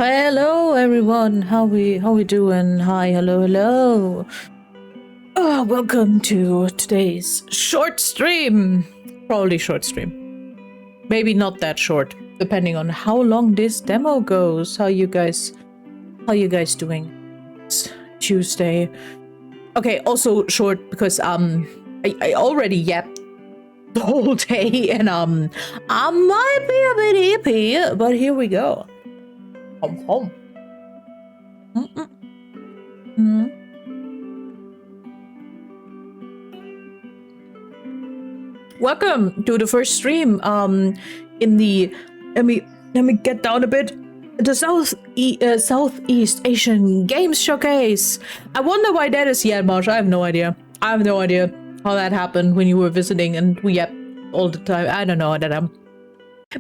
Hello everyone, how we doing? Hi, hello. Welcome to today's short stream. Probably short stream. Maybe not that short, depending on how long this demo goes. How you guys doing? It's Tuesday. Okay, also short because I already yapped the whole day and I might be a bit hippie, but here we go. Home. Welcome to the first stream in the let me get down a bit, the Southeast Asian Games Showcase. I wonder why that is yet, Marsh. I have no idea how that happened when you were visiting and we yapped all the time. I don't know that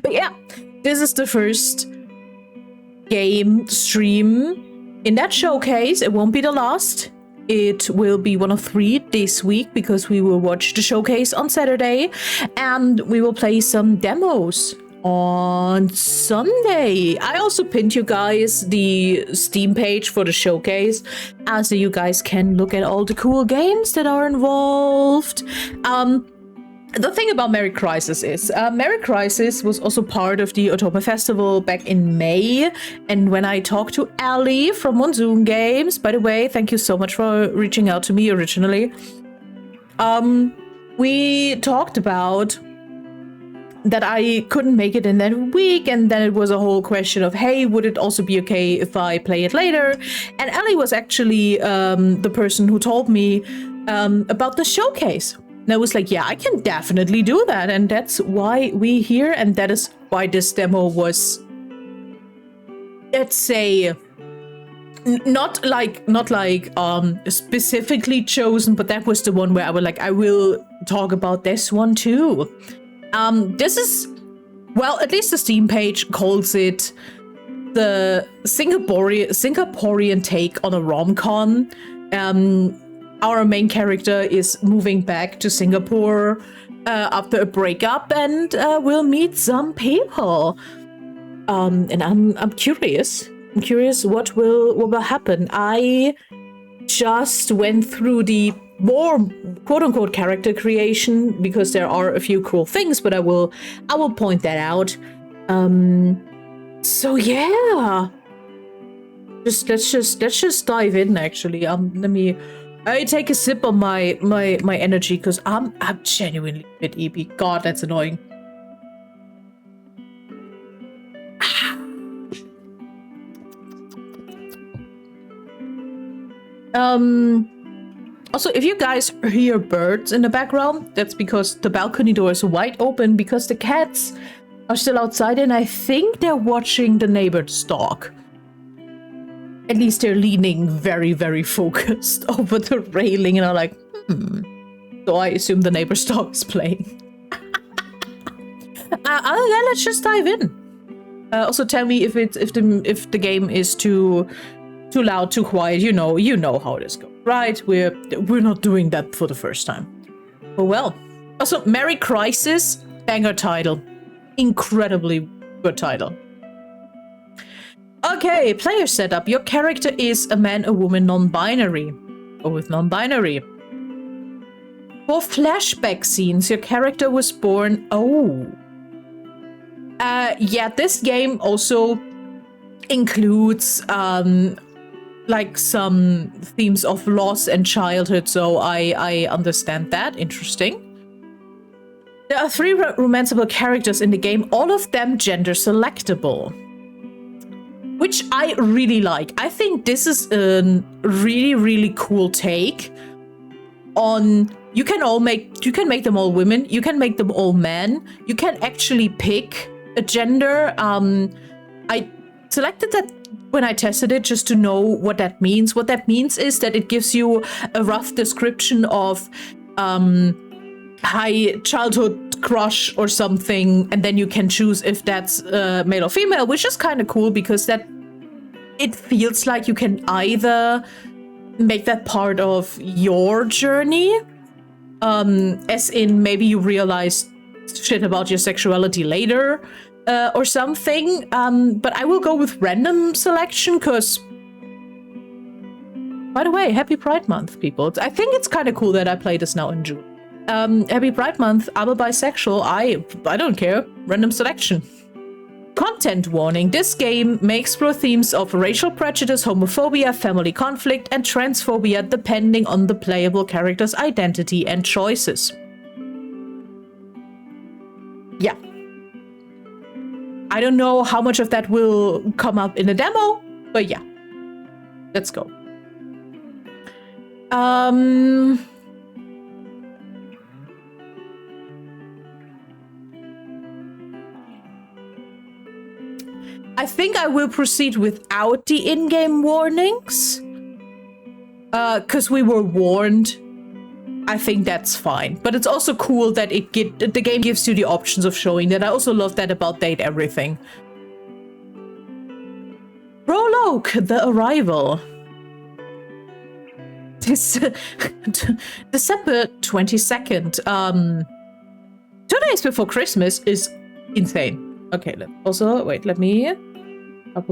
but yeah, this is the first game stream in that showcase. It won't be the last. It will be one of 3 this week because we will watch the showcase on Saturday and we will play some demos on Sunday. I also pinned you guys the Steam page for the showcase so you guys can look at all the cool games that are involved. The thing about Merry Crisis is, Merry Crisis was also part of the Otome Festival back in May, and when I talked to Ali from Monsoon Games, by the way, thank you so much for reaching out to me originally, we talked about that I couldn't make it in that week, and then it was a whole question of, hey, would it also be okay if I play it later? And Ali was actually the person who told me about the showcase. And I was like, yeah, I can definitely do that. And that's why we're here. And that is why this demo was, let's say, not like specifically chosen, but that was the one where I was like, I will talk about this one too. This is, well, at least the Steam page calls it the Singaporean take on a rom-com. Our main character is moving back to Singapore after a breakup, and we'll meet some people. And I'm curious. I'm curious what will happen. I just went through the more quote-unquote character creation because there are a few cool things, but I will point that out. So yeah, let's just dive in. Actually, I take a sip of my energy because I'm genuinely a bit eepy. God, that's annoying. Also, if you guys hear birds in the background, that's because the balcony door is wide open because the cats are still outside and I think they're watching the neighbor's dog. At least they're leaning very, very focused over the railing and are like, So I assume the neighbor's dog is playing. Yeah, let's just dive in. Also, tell me if the game is too loud, too quiet. You know how this goes, right? We're not doing that for the first time. Oh well. Also, Merry Crisis, banger title, incredibly good title. Okay, player setup. Your character is a man, a woman, non-binary. Or with non-binary. For flashback scenes, your character was born... yeah, this game also includes like some themes of loss and childhood, so I understand that. Interesting. There are 3 romanceable characters in the game, all of them gender selectable. Which I really like. I think this is a really, really cool take on you can make them all women, you can make them all men, you can actually pick a gender. I selected that when I tested it just to know what that means. What that means is that it gives you a rough description of high childhood crush or something, and then you can choose if that's male or female, which is kind of cool because that it feels like you can either make that part of your journey, as in maybe you realize shit about your sexuality later, or something. But I will go with random selection because... By the way, happy Pride Month, people. I think it's kind of cool that I play this now in June. Happy Pride Month. I'm a bisexual. I don't care. Random selection. Content warning. This game may explore themes of racial prejudice, homophobia, family conflict, and transphobia depending on the playable character's identity and choices. Yeah. I don't know how much of that will come up in a demo, but yeah. Let's go. I think I will proceed without the in-game warnings. Because we were warned. I think that's fine. But it's also cool that the game gives you the options of showing that. I also love that about Date Everything. Prologue, The Arrival. December 22nd. 2 days before Christmas is insane. Okay, also, wait, let me... Okay.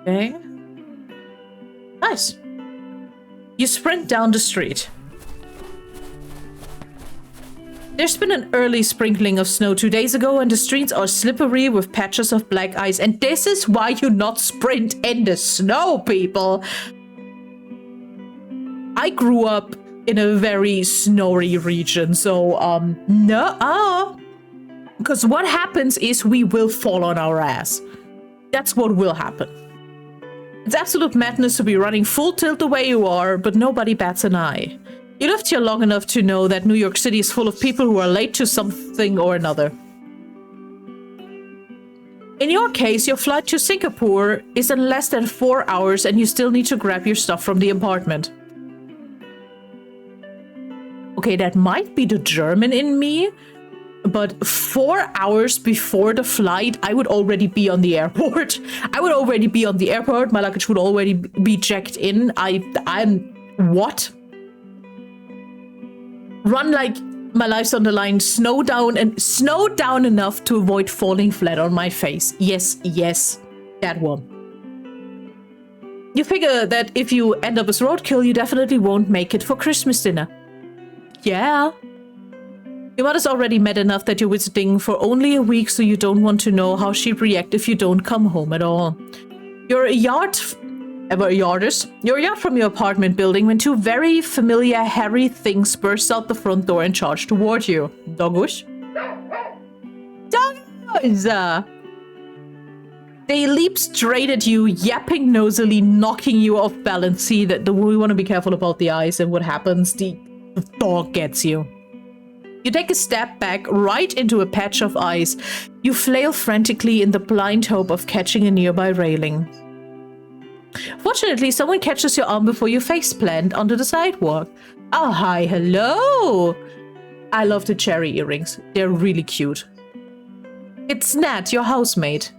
Okay. Nice. You sprint down the street. There's been an early sprinkling of snow 2 days ago, and the streets are slippery with patches of black ice. And this is why you not sprint in the snow, people. I grew up in a very snowy region, so no. Because what happens is we will fall on our ass. That's what will happen. It's absolute madness to be running full tilt the way you are, but nobody bats an eye. You lived here long enough to know that New York City is full of people who are late to something or another. In your case, your flight to Singapore is in less than 4 hours and you still need to grab your stuff from the apartment. Okay, that might be the German in me, but 4 hours before the flight, I would already be on the airport. I would already be on the airport. My luggage would already be checked in. I'm... What? Run like my life's on the line. Snow down enough to avoid falling flat on my face. Yes, that one. You figure that if you end up as roadkill, you definitely won't make it for Christmas dinner. Yeah. Your mother's already mad enough that you're visiting for only a week, so you don't want to know how she'd react if you don't come home at all. You're a yard from your apartment building when two very familiar hairy things burst out the front door and charge toward you. Doggish? Doggos! They leap straight at you, yapping nosily, knocking you off balance. See, we want to be careful about the eyes and what happens. The dog gets you. You take a step back right into a patch of ice. You flail frantically in the blind hope of catching a nearby railing. Fortunately, someone catches your arm before you faceplant onto the sidewalk. Oh, hi, hello! I love the cherry earrings. They're really cute. It's Nat, your housemate.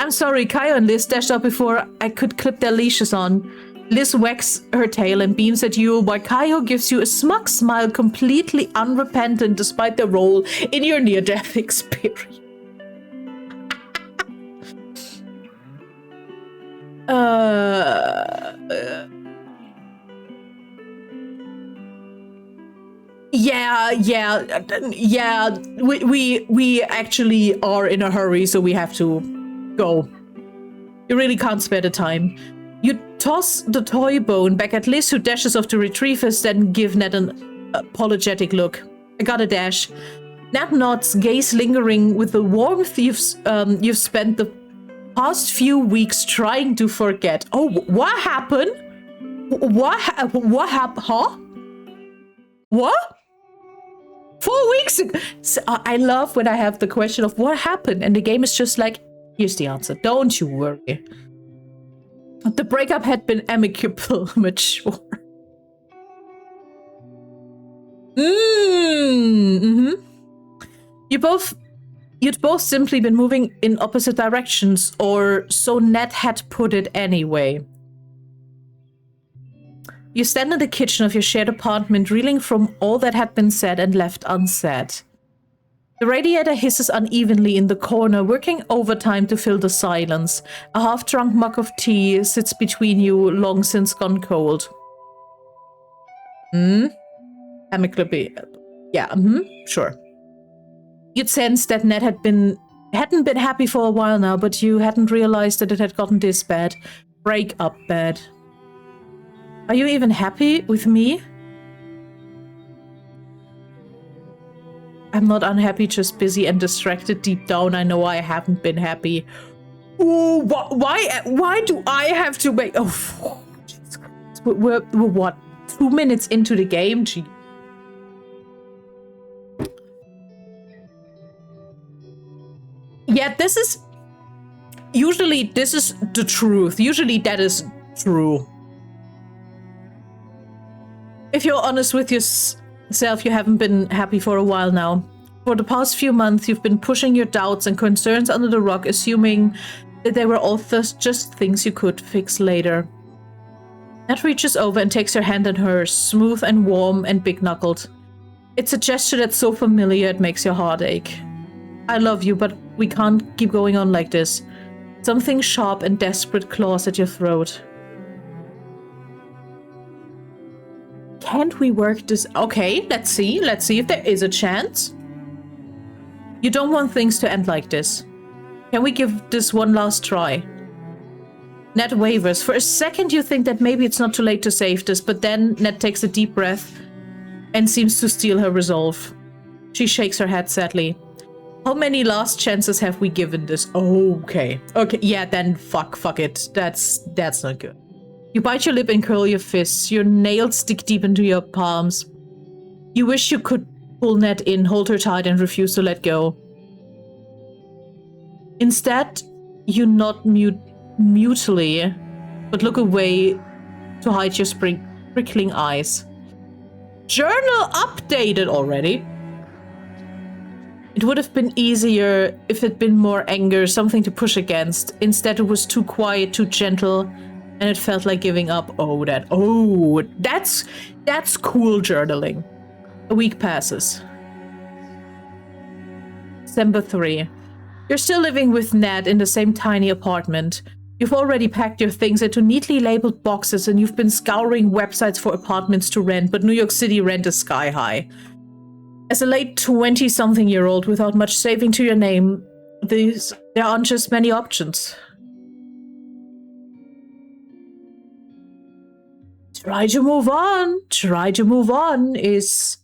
I'm sorry, Kaio and Liz dashed up before I could clip their leashes on. Liz wags her tail and beams at you, while Kaio gives you a smug smile, completely unrepentant despite their role in your near-death experience. Yeah. We actually are in a hurry, so we have to go. You really can't spare the time. You toss the toy bone back at Liz, who dashes off to retrieve it, then give Nat an apologetic look. I gotta dash. Nat nods, gaze lingering with the warmth you've spent the past few weeks trying to forget. Oh, what happened? What happened? Huh? What? 4 weeks ago? So, I love when I have the question of what happened, and the game is just like, here's the answer. Don't you worry. The breakup had been amicable, mature. You'd both simply been moving in opposite directions, or so Ned had put it anyway. You stand in the kitchen of your shared apartment, reeling from all that had been said and left unsaid. The radiator hisses unevenly in the corner, working overtime to fill the silence. A half-drunk mug of tea sits between you, long since gone cold. Amicably. Yeah, sure. You'd sensed that Ned hadn't been happy for a while now, but you hadn't realized that it had gotten this bad. Break up bad. Are you even happy with me? I'm not unhappy, just busy and distracted. Deep down, I know I haven't been happy. Ooh, why do I have to make... Oh, Jesus Christ. We're what? 2 minutes into the game? Gee. Yeah, this is... Usually, this is the truth. Usually, that is true. If you're honest with yourself, you haven't been happy for a while now. For the past few months, you've been pushing your doubts and concerns under the rug, assuming that they were all just things you could fix later. Nat reaches over and takes your hand in hers, smooth and warm and big-knuckled. It's a gesture that's so familiar it makes your heart ache. I love you, but we can't keep going on like this. Something sharp and desperate claws at your throat. Can't we work this? Okay, let's see. Let's see if there is a chance. You don't want things to end like this. Can we give this one last try? Ned wavers. For a second you think that maybe it's not too late to save this, but then Ned takes a deep breath and seems to steel her resolve. She shakes her head sadly. How many last chances have we given this? Okay. Okay, yeah, then fuck it. That's not good. You bite your lip and curl your fists. Your nails stick deep into your palms. You wish you could pull Ned in, hold her tight, and refuse to let go. Instead, you nod mutely, but look away to hide your prickling eyes. Journal updated already. It would have been easier if it'd been more anger, something to push against. Instead, it was too quiet, too gentle, and it felt like giving up. That's cool journaling. A week passes. December 3. You're still living with Ned in the same tiny apartment. You've already packed your things into neatly labeled boxes and you've been scouring websites for apartments to rent, but New York City rent is sky high. As a late 20-something-year-old without much saving to your name, there aren't just many options. Try to move on is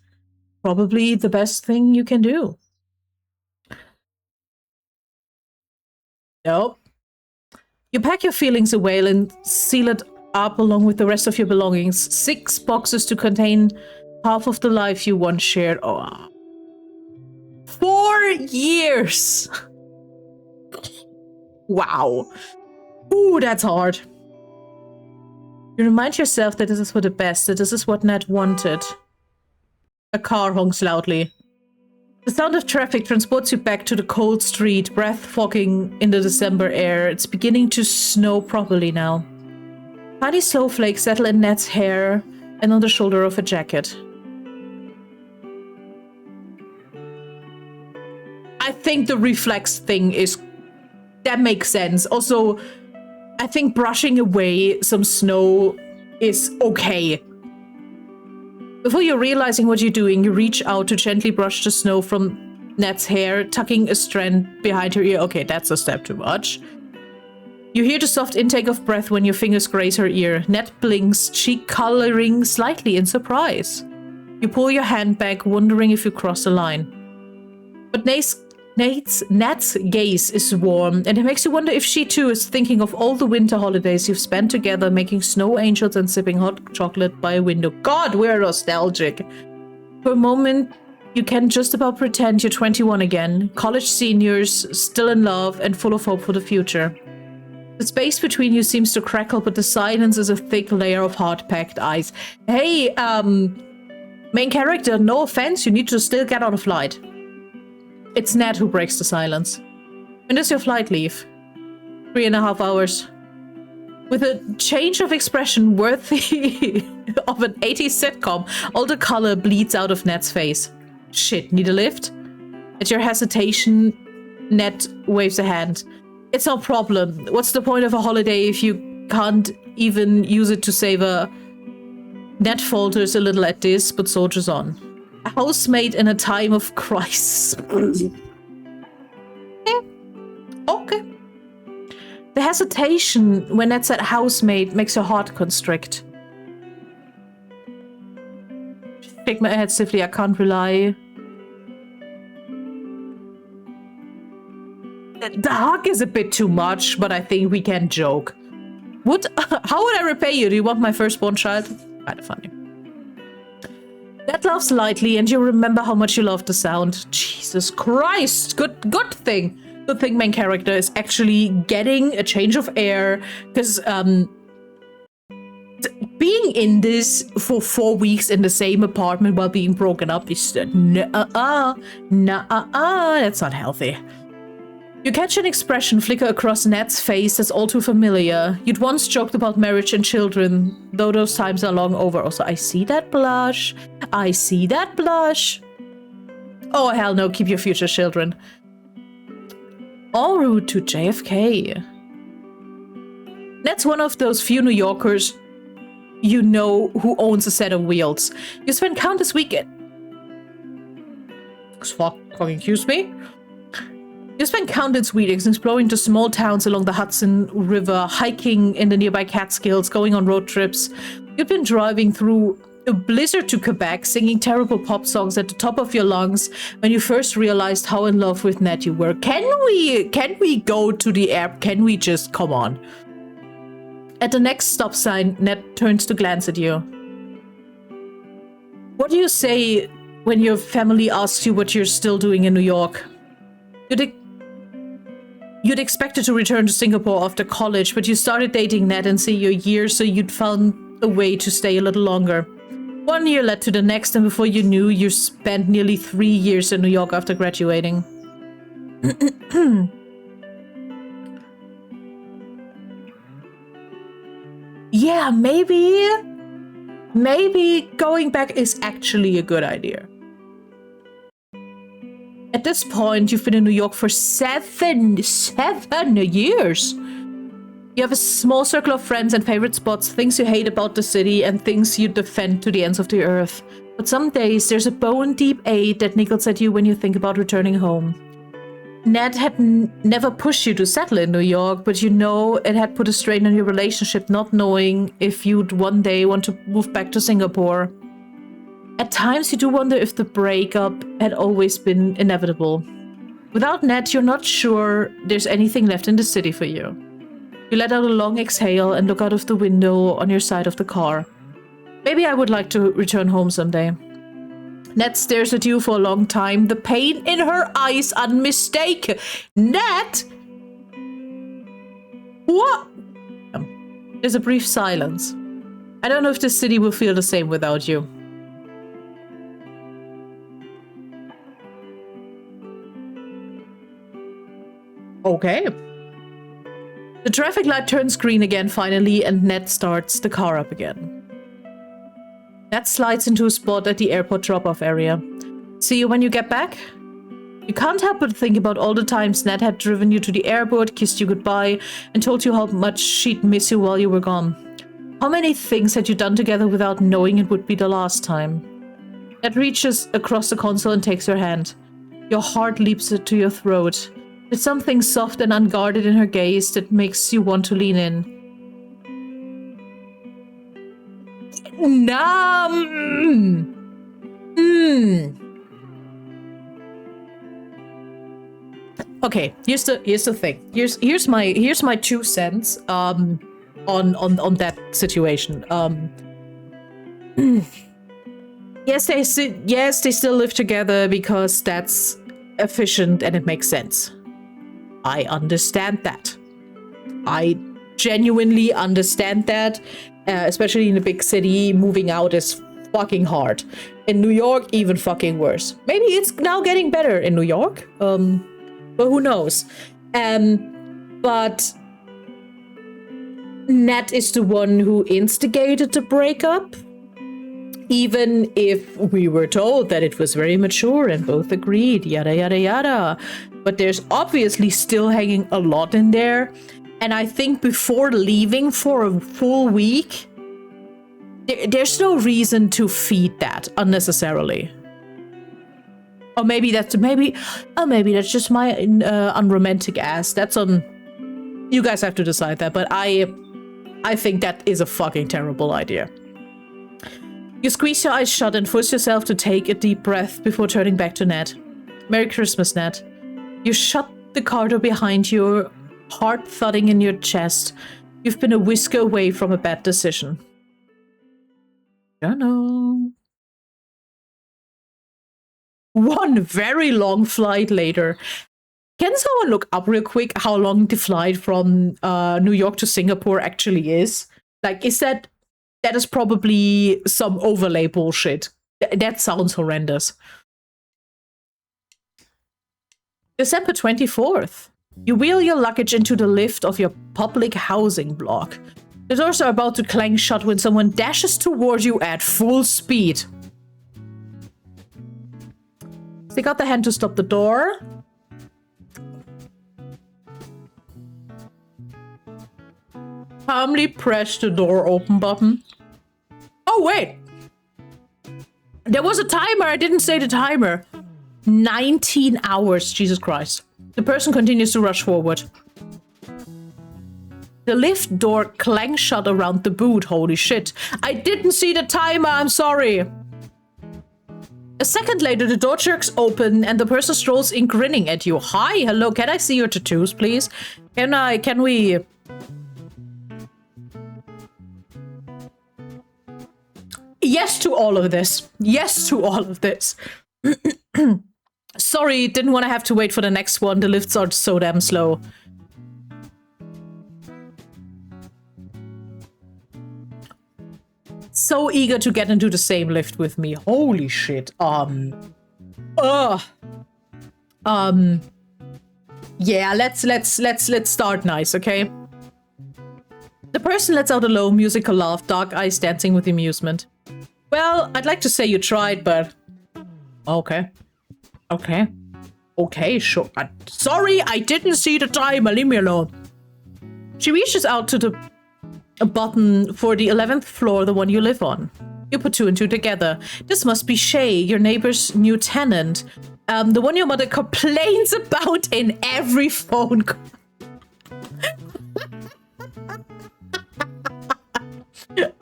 probably the best thing you can do. Nope. You pack your feelings away and seal it up along with the rest of your belongings. 6 boxes to contain half of the life you once shared. Oh. 4 years! Wow. Ooh, that's hard. You remind yourself that this is for the best, that this is what Ned wanted. A car honks loudly. The sound of traffic transports you back to the cold street, breath fogging in the December air. It's beginning to snow properly now. Tiny snowflakes settle in Ned's hair and on the shoulder of a jacket. I think the reflex thing that makes sense. Also, I think brushing away some snow is okay. Before you're realizing what you're doing, you reach out to gently brush the snow from Ned's hair, tucking a strand behind her ear. Okay, that's a step too much. You hear the soft intake of breath when your fingers graze her ear. Ned blinks, cheek coloring slightly in surprise. You pull your hand back, wondering if you cross the line. But Ned's gaze is warm, and it makes you wonder if she too is thinking of all the winter holidays you've spent together, making snow angels and sipping hot chocolate by a window. God, we're nostalgic. For a moment, you can just about pretend you're 21 again, college seniors, still in love, and full of hope for the future. The space between you seems to crackle, but the silence is a thick layer of hard-packed ice. Hey, main character, no offense, you need to still get on a flight. It's Ned who breaks the silence. When does your flight leave? 3.5 hours. With a change of expression worthy of an 80s sitcom, all the color bleeds out of Ned's face. Shit, need a lift? At your hesitation, Ned waves a hand. It's no problem. What's the point of a holiday if you can't even use it to savor? Ned falters a little at this, but soldiers on. A housemate in a time of crisis. Okay. The hesitation when Ned said housemate makes your heart constrict. Shake my head stiffly, I can't rely. The hug is a bit too much, but I think we can joke. How would I repay you? Do you want my firstborn child? Kind of funny. Ned laughs lightly, and you remember how much you loved the sound. Jesus Christ! Good thing. Good thing main character is actually getting a change of air, because being in this for 4 weeks in the same apartment while being broken up is that's not healthy. You catch an expression flicker across Ned's face that's all too familiar. You'd once joked about marriage and children, though those times are long over. Also, I see that blush. I see that blush. Oh, hell no, keep your future children. En route to JFK. Ned's one of those few New Yorkers you know who owns a set of wheels. You spend countless weekends. Fucking excuse me? You spend countless weekends exploring the small towns along the Hudson River, hiking in the nearby Catskills, going on road trips. You've been driving through a blizzard to Quebec, singing terrible pop songs at the top of your lungs when you first realized how in love with Ned you were. Can we go to the air? Can we just come on? At the next stop sign, Ned turns to glance at you. What do you say when your family asks you what you're still doing in New York? You'd expected to return to Singapore after college, but you started dating Ned in senior year, so you'd found a way to stay a little longer. 1 year led to the next, and before you knew, you spent nearly 3 years in New York after graduating. Yeah, maybe going back is actually a good idea. At this point, you've been in New York for 7 years. You have a small circle of friends and favorite spots, things you hate about the city, and things you defend to the ends of the earth. But some days, there's a bone-deep ache that niggles at you when you think about returning home. Ned had never pushed you to settle in New York, but you know it had put a strain on your relationship, not knowing if you'd one day want to move back to Singapore. At times, you do wonder if the breakup had always been inevitable. Without Ned, you're not sure there's anything left in the city for you. You let out a long exhale and look out of the window on your side of the car. Maybe I would like to return home someday. Ned stares at you for a long time, the pain in her eyes unmistakable. Ned? What? There's a brief silence. I don't know if this city will feel the same without you. Okay. The traffic light turns green again finally, and Ned starts the car up again. Ned slides into a spot at the airport drop-off area. See you when you get back? You can't help but think about all the times Ned had driven you to the airport, kissed you goodbye, and told you how much she'd miss you while you were gone. How many things had you done together without knowing it would be the last time? Ned reaches across the console and takes your hand. Your heart leaps to your throat. There's something soft and unguarded in her gaze that makes you want to lean in. Okay, here's the thing. Here's my 2 cents on that situation. Yes, they still live together because that's efficient and it makes sense. I understand that. I genuinely understand that, especially in a big city, moving out is fucking hard. In New York, even fucking worse. Maybe it's now getting better in New York, but who knows? But Nat is the one who instigated the breakup. Even if we were told that it was very mature and both agreed, yada yada yada. But there's obviously still hanging a lot in there. And I think before leaving for a full week, there's no reason to feed that unnecessarily. Or maybe that's just my unromantic ass. That's on you guys have to decide that, but I think that is a fucking terrible idea. You squeeze your eyes shut and force yourself to take a deep breath before turning back to Nat. Merry Christmas, Nat. You shut the car door behind you, heart thudding in your chest. You've been a whisker away from a bad decision. Dunno. One very long flight later. Can someone look up real quick how long the flight from New York to Singapore actually is? Like, is that is probably some overlay bullshit. That sounds horrendous. December 24th. You wheel your luggage into the lift of your public housing block. The doors are about to clang shut when someone dashes toward you at full speed. Stick out the hand to stop the door. Calmly press the door open button. Oh, wait. There was a timer. I didn't say the timer. 19 hours. Jesus Christ. The person continues to rush forward. The lift door clangs shut around the boot. Holy shit. I didn't see the timer. I'm sorry. A second later, the door jerks open and the person strolls in grinning at you. Hi, hello. Can I see your tattoos, please? Can we... Yes to all of this. Yes to all of this. Sorry, didn't want to have to wait for the next one. The lifts are so damn slow. So eager to get into the same lift with me. Holy shit. Yeah, let's start nice, okay? The person lets out a low musical laugh, dark eyes dancing with amusement. Well, I'd like to say you tried, but... Okay. Okay. Okay, sure. Sorry, I didn't see the timer. Leave me alone. She reaches out to the button for the 11th floor, the one you live on. You put two and two together. This must be Shay, your neighbor's new tenant. The one your mother complains about in every phone call.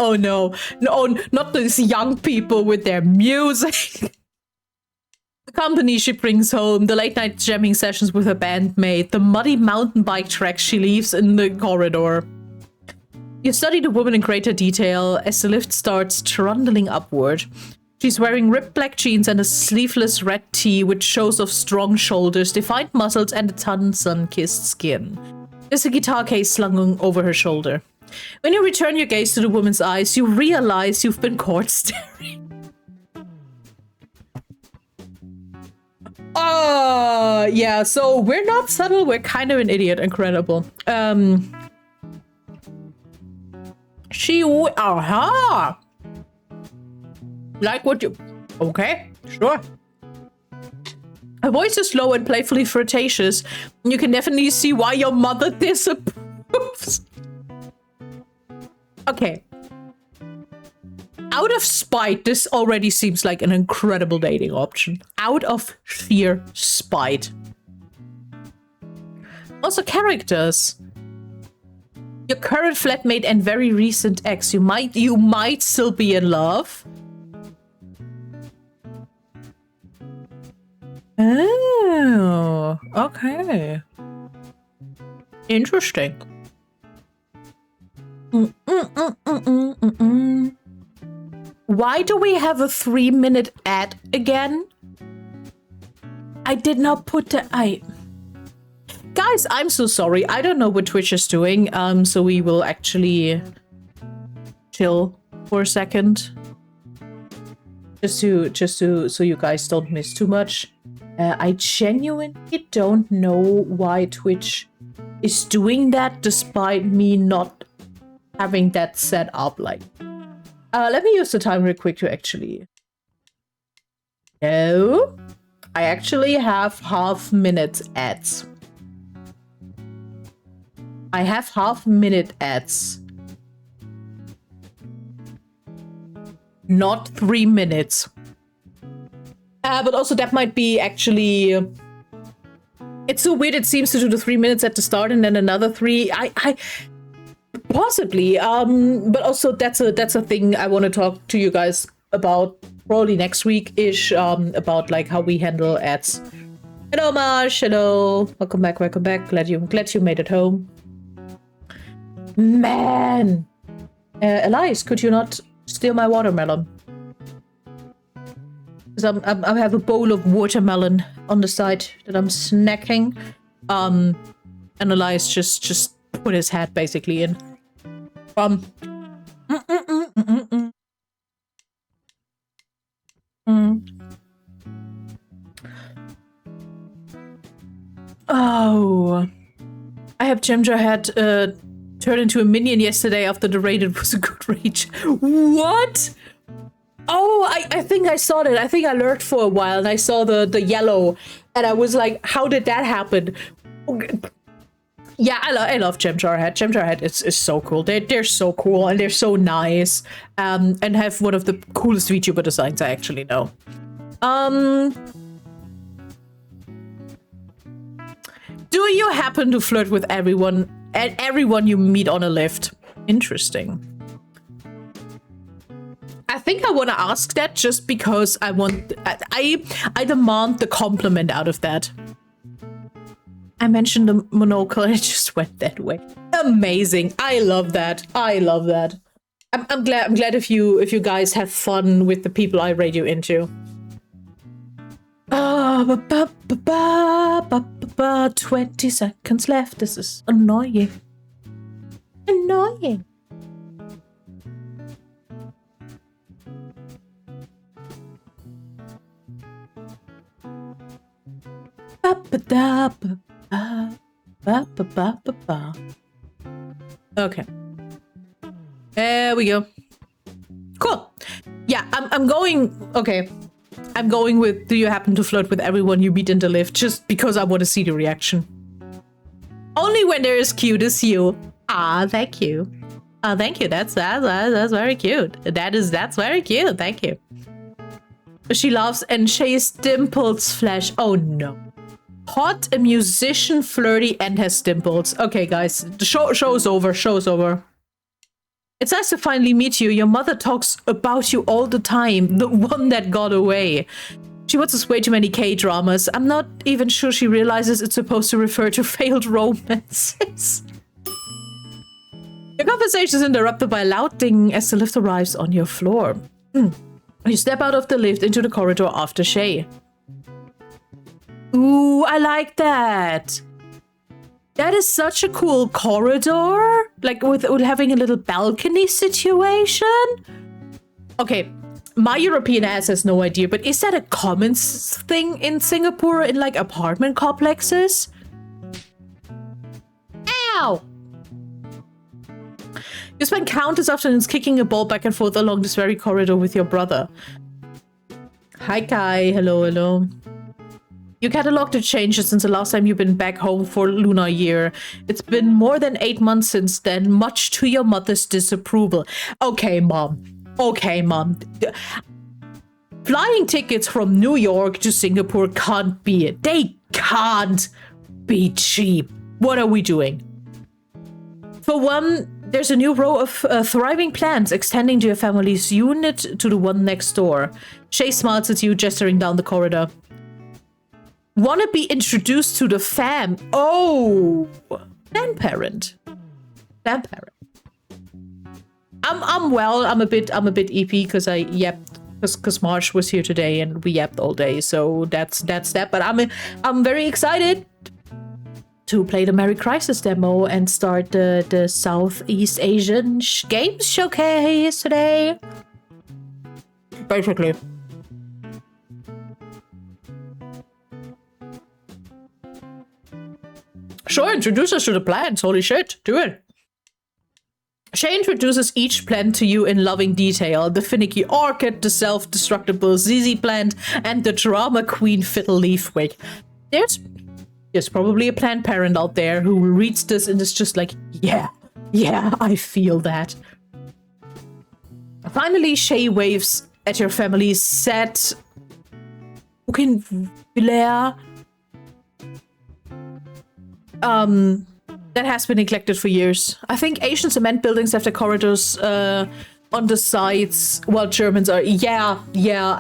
Oh no. No, not these young people with their music. The company she brings home, the late night jamming sessions with her bandmate, the muddy mountain bike tracks she leaves in the corridor. You study the woman in greater detail as the lift starts trundling upward. She's wearing ripped black jeans and a sleeveless red tee which shows off strong shoulders, defined muscles, and a tan sun-kissed skin. There's a guitar case slung over her shoulder. When you return your gaze to the woman's eyes, you realize you've been caught staring. Yeah, so we're not subtle, we're kind of an idiot. Incredible. Aha! Like what you... Okay, sure. Her voice is low and playfully flirtatious. You can definitely see why your mother disapproves. Okay. Out of spite, this already seems like an incredible dating option. Out of sheer spite. Also, characters. Your current flatmate and very recent ex. You might still be in love. Oh, okay. Interesting. Why do we have a 3-minute ad again? I did not put the... Guys, I'm so sorry. I don't know what Twitch is doing. So we will actually chill for a second. Just so you guys don't miss too much. I genuinely don't know why Twitch is doing that, despite me not having that set up. Like, let me use the time real quick to actually. No, I actually have half-minute ads. I have half-minute ads. Not 3 minutes. But also that might be actually... it's so weird, it seems to do the 3 minutes at the start and then another 3. I possibly. But also that's a thing I want to talk to you guys about probably next week-ish, about like how we handle ads. Hello, Marsh. Hello. Welcome back. Welcome back. Glad you made it home. Man. Elias, could you not steal my watermelon? Because I have a bowl of watermelon on the side that I'm snacking. And Elias just put his head basically in. Oh, I have Ginger had turned into a minion yesterday after the raid. It was a good rage. What? Oh, I think I saw that. I think I lurked for a while and I saw the yellow and I was like, how did that happen? Yeah, I love Gemjarhead. Gemjarhead is so cool. They're so cool and they're so nice, and have one of the coolest VTuber designs I actually know. Do you happen to flirt with everyone and everyone you meet on a lift? Interesting. I think I want to ask that just because I want... I demand the compliment out of that. I mentioned the monocle and it just went that way. Amazing. I love that. I love that. I'm glad if you guys have fun with the people I raid you into. 20 seconds left. This is annoying. Annoying. Okay. There we go. Cool. Yeah, I'm going... Okay. I'm going with, do you happen to flirt with everyone you meet in the lift? Just because I want to see the reaction. Only when they're as cute as you. Ah, thank you. Oh, thank you. That's very cute. That's very cute. Thank you. She laughs and Shay's dimples flash. Oh no. Hot, a musician, flirty, and has dimples. Okay, guys. The show's over. Show's over. It's nice to finally meet you. Your mother talks about you all the time. The one that got away. She watches way too many K-dramas. I'm not even sure she realizes it's supposed to refer to failed romances. Your conversation is interrupted by a loud ding as the lift arrives on your floor. You step out of the lift into the corridor after Shay. Ooh, I like that. That is such a cool corridor. Like with having a little balcony situation. Okay, my European ass has no idea, but is that a common thing in Singapore in like apartment complexes? Ow! You spend countless afternoons kicking a ball back and forth along this very corridor with your brother. Hi Kai, hello, hello. You cataloged the changes since the last time you've been back home for Lunar Year. It's been more than 8 months since then, much to your mother's disapproval. Okay, Mom. Okay, Mom. Flying tickets from New York to Singapore can't be it. They can't be cheap. What are we doing? For one, there's a new row of thriving plants extending to your family's unit to the one next door. Shay smiles at you, gesturing down the corridor. Want to be introduced to the fam? Oh, grandparent. Grandparent. I'm well. I'm a bit EP because I yapped because Marsh was here today and we yapped all day. So that's that. But I'm very excited to play the Merry Crisis demo and start the Southeast Asian Games Showcase today. Basically. Sure, introduce us to the plants. Holy shit, do it. Shay introduces each plant to you in loving detail. The finicky orchid, the self-destructible ZZ plant, and the drama queen fiddle leafwig. There's probably a plant parent out there who reads this and is just like, yeah, I feel that. Finally, Shay waves at your family's set. Bougainvillea. That has been neglected for years. I think Asian cement buildings have their corridors on the sides, while Germans are... Yeah.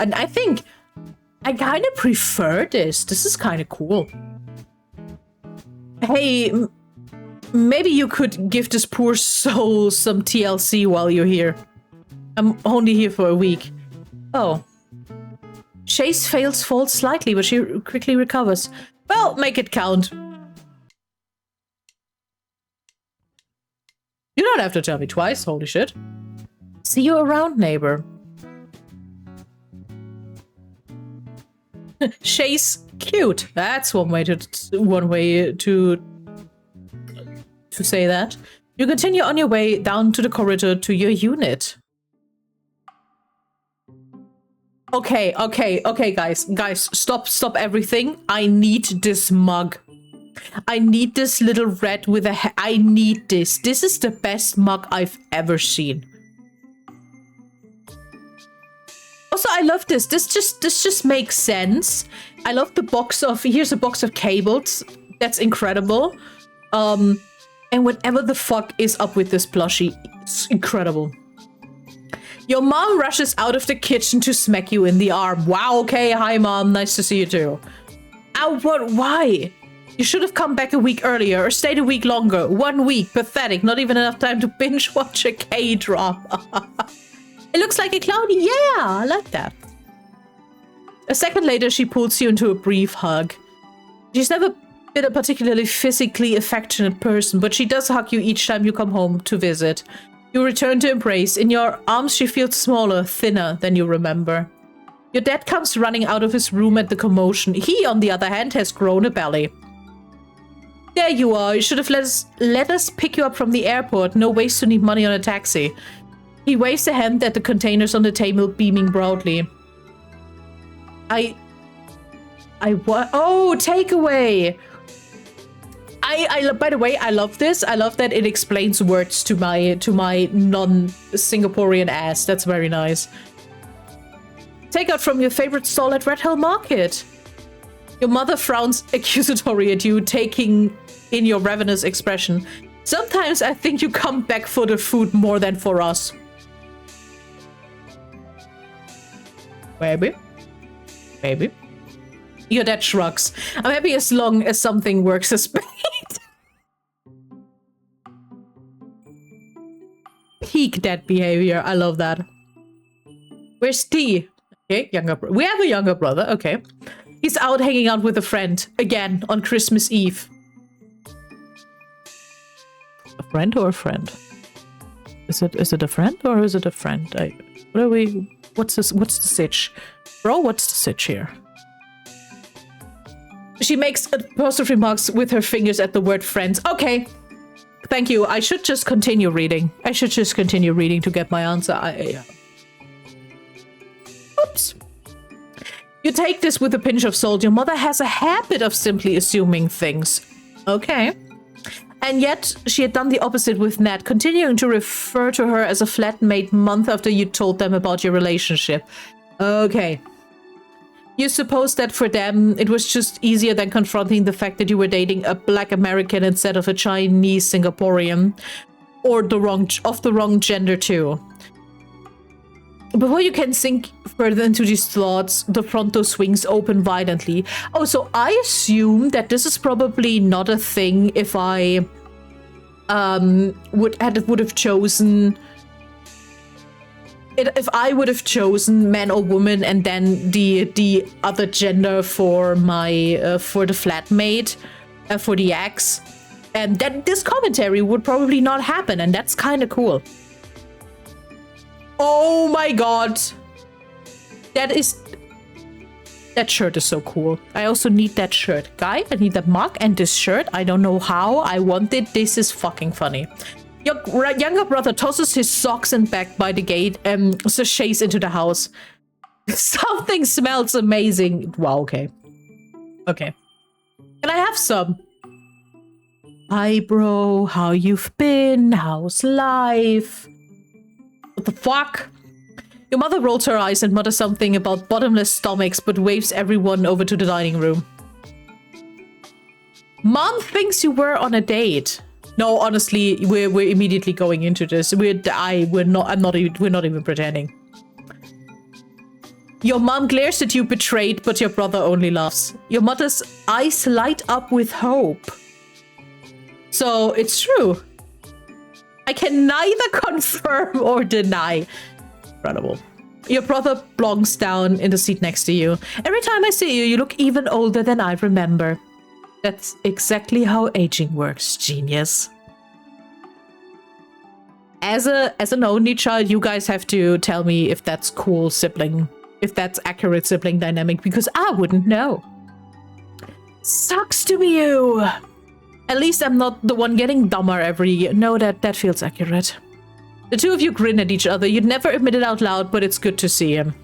And I think I kind of prefer this. This is kind of cool. Hey, maybe you could give this poor soul some TLC while you're here. I'm only here for a week. Oh. Chase falls slightly, but she quickly recovers. Well, make it count. You don't have to tell me twice, holy shit. See you around, neighbor. Shay's cute. That's one way to say that. You continue on your way down to the corridor to your unit. Okay, guys, stop everything. I need this mug. I need this little red with a I need this. This is the best mug I've ever seen. Also, I love this. This just makes sense. I love the box of... Here's a box of cables. That's incredible. And whatever the fuck is up with this plushie, it's incredible. Your mom rushes out of the kitchen to smack you in the arm. Wow, okay. Hi, mom. Nice to see you too. Ow, what? Why? You should have come back a week earlier or stayed a week longer. 1 week. Pathetic. Not even enough time to binge watch a K-drama. It looks like a cloudy. Yeah, I like that. A second later, she pulls you into a brief hug. She's never been a particularly physically affectionate person, but she does hug you each time you come home to visit. You return to embrace. In your arms, she feels smaller, thinner than you remember. Your dad comes running out of his room at the commotion. He, on the other hand, has grown a belly. There you are. You should have let us pick you up from the airport. No waste to need money on a taxi. He waves a hand at the containers on the table, beaming proudly. Oh, takeaway. By the way, I love this. I love that it explains words to my non-Singaporean ass. That's very nice. Take out from your favorite stall at Red Hill Market. Your mother frowns accusatory at you, taking in your ravenous expression. Sometimes I think you come back for the food more than for us. Maybe. Your dad shrugs. I'm happy as long as something works as bait. Peak dad behavior. I love that. Where's T? Okay, younger brother. We have a younger brother. Okay. He's out hanging out with a friend. Again, on Christmas Eve. A friend or a friend? Is it a friend or is it a friend? What's the sitch? Bro, what's the sitch here? She makes apostrophe marks with her fingers at the word friends. Okay. Thank you. I should just continue reading. To get my answer. Yeah. Oops. You take this with a pinch of salt. Your mother has a habit of simply assuming things. Okay. And yet, she had done the opposite with Nat, continuing to refer to her as a flatmate month after you told them about your relationship. Okay. You suppose that for them, it was just easier than confronting the fact that you were dating a Black American instead of a Chinese Singaporean, or of the wrong gender too. Before you can sink further into these thoughts, the front door swings open violently. Oh, so I assume that this is probably not a thing if I would have chosen... If I would have chosen man or woman and then the other gender for my for the flatmate, for the ex, and then this commentary would probably not happen, and that's kind of cool. Oh my god, that shirt is so cool. I also need that shirt, guy. I need that mug and this shirt. I don't know how. I want it. This is fucking funny. Your younger brother tosses his socks and bag by the gate and sashays into the house. Something smells amazing. Wow, okay. Okay. Can I have some? Hi, bro. How you've been? How's life? What the fuck? Your mother rolls her eyes and mutters something about bottomless stomachs, but waves everyone over to the dining room. Mom thinks you were on a date. No, honestly, we're immediately going into this. We're not even pretending. Your mom glares at you betrayed, but your brother only laughs. Your mother's eyes light up with hope. So it's true. I can neither confirm or deny. Incredible. Your brother plonks down in the seat next to you. Every time I see you, you look even older than I remember. That's exactly how aging works, genius. As an only child, you guys have to tell me if that's cool sibling, if that's accurate sibling dynamic, because I wouldn't know. Sucks to be you. At least I'm not the one getting dumber every year. No, that feels accurate. The two of you grin at each other. You'd never admit it out loud, but it's good to see him.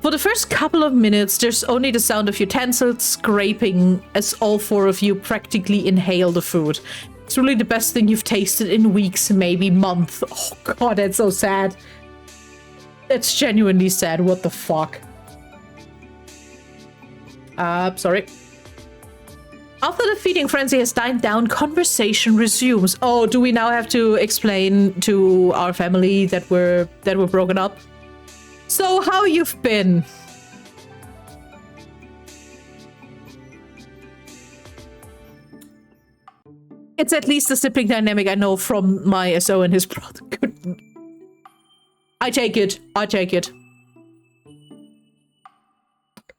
For the first couple of minutes, there's only the sound of utensils scraping as all four of you practically inhale the food. It's really the best thing you've tasted in weeks, maybe months. Oh god, that's so sad. That's genuinely sad. What the fuck? Sorry. After the feeding frenzy has died down, conversation resumes. Oh, do we now have to explain to our family that we're broken up? So, how you've been? It's at least a sibling dynamic I know from my SO and his brother. I take it. I take it.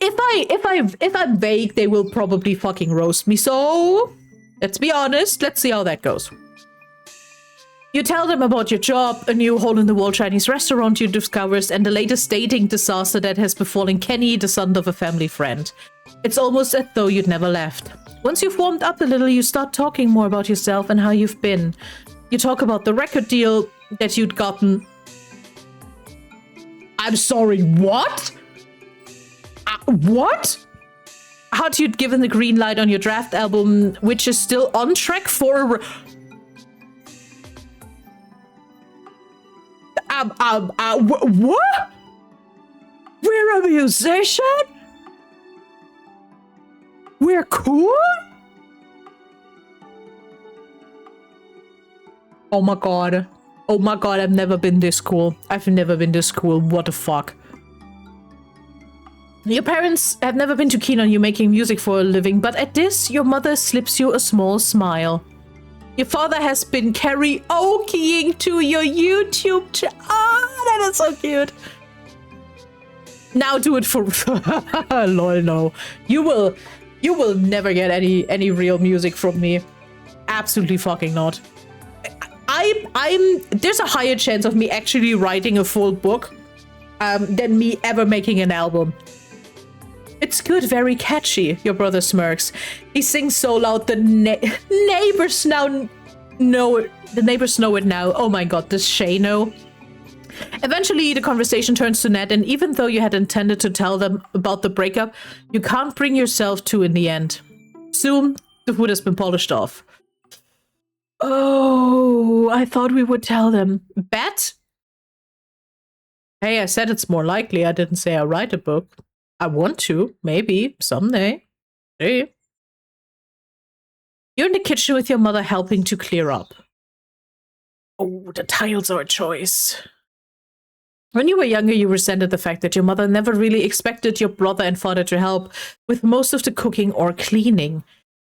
If I'm vague, they will probably fucking roast me. So, let's be honest. Let's see how that goes. You tell them about your job, a new hole-in-the-wall Chinese restaurant you discovered, and the latest dating disaster that has befallen Kenny, the son of a family friend. It's almost as though you'd never left. Once you've warmed up a little, you start talking more about yourself and how you've been. You talk about the record deal that you'd gotten. I'm sorry, what? What? How you'd given the green light on your draft album, which is still on track for what? We're a musician? We're cool? Oh my god. Oh my god, I've never been this cool. I've never been this cool. What the fuck? Your parents have never been too keen on you making music for a living, but at this, your mother slips you a small smile. Your father has been karaokeing to your YouTube channel. Oh, that is so cute. Now do it for lol, no. You will never get any real music from me. Absolutely fucking not. There's a higher chance of me actually writing a full book than me ever making an album. It's good, very catchy, your brother smirks. He sings so loud the neighbors now know it. The neighbors know it now. Oh my god, does Shay know? Eventually, the conversation turns to Ned, and even though you had intended to tell them about the breakup, you can't bring yourself to in the end. Soon, the food has been polished off. Oh, I thought we would tell them. Bet? Hey, I said it's more likely. I didn't say I write a book. I want to, maybe, someday. Hey. You're in the kitchen with your mother helping to clear up. Oh, the tiles are a choice. When you were younger, you resented the fact that your mother never really expected your brother and father to help with most of the cooking or cleaning.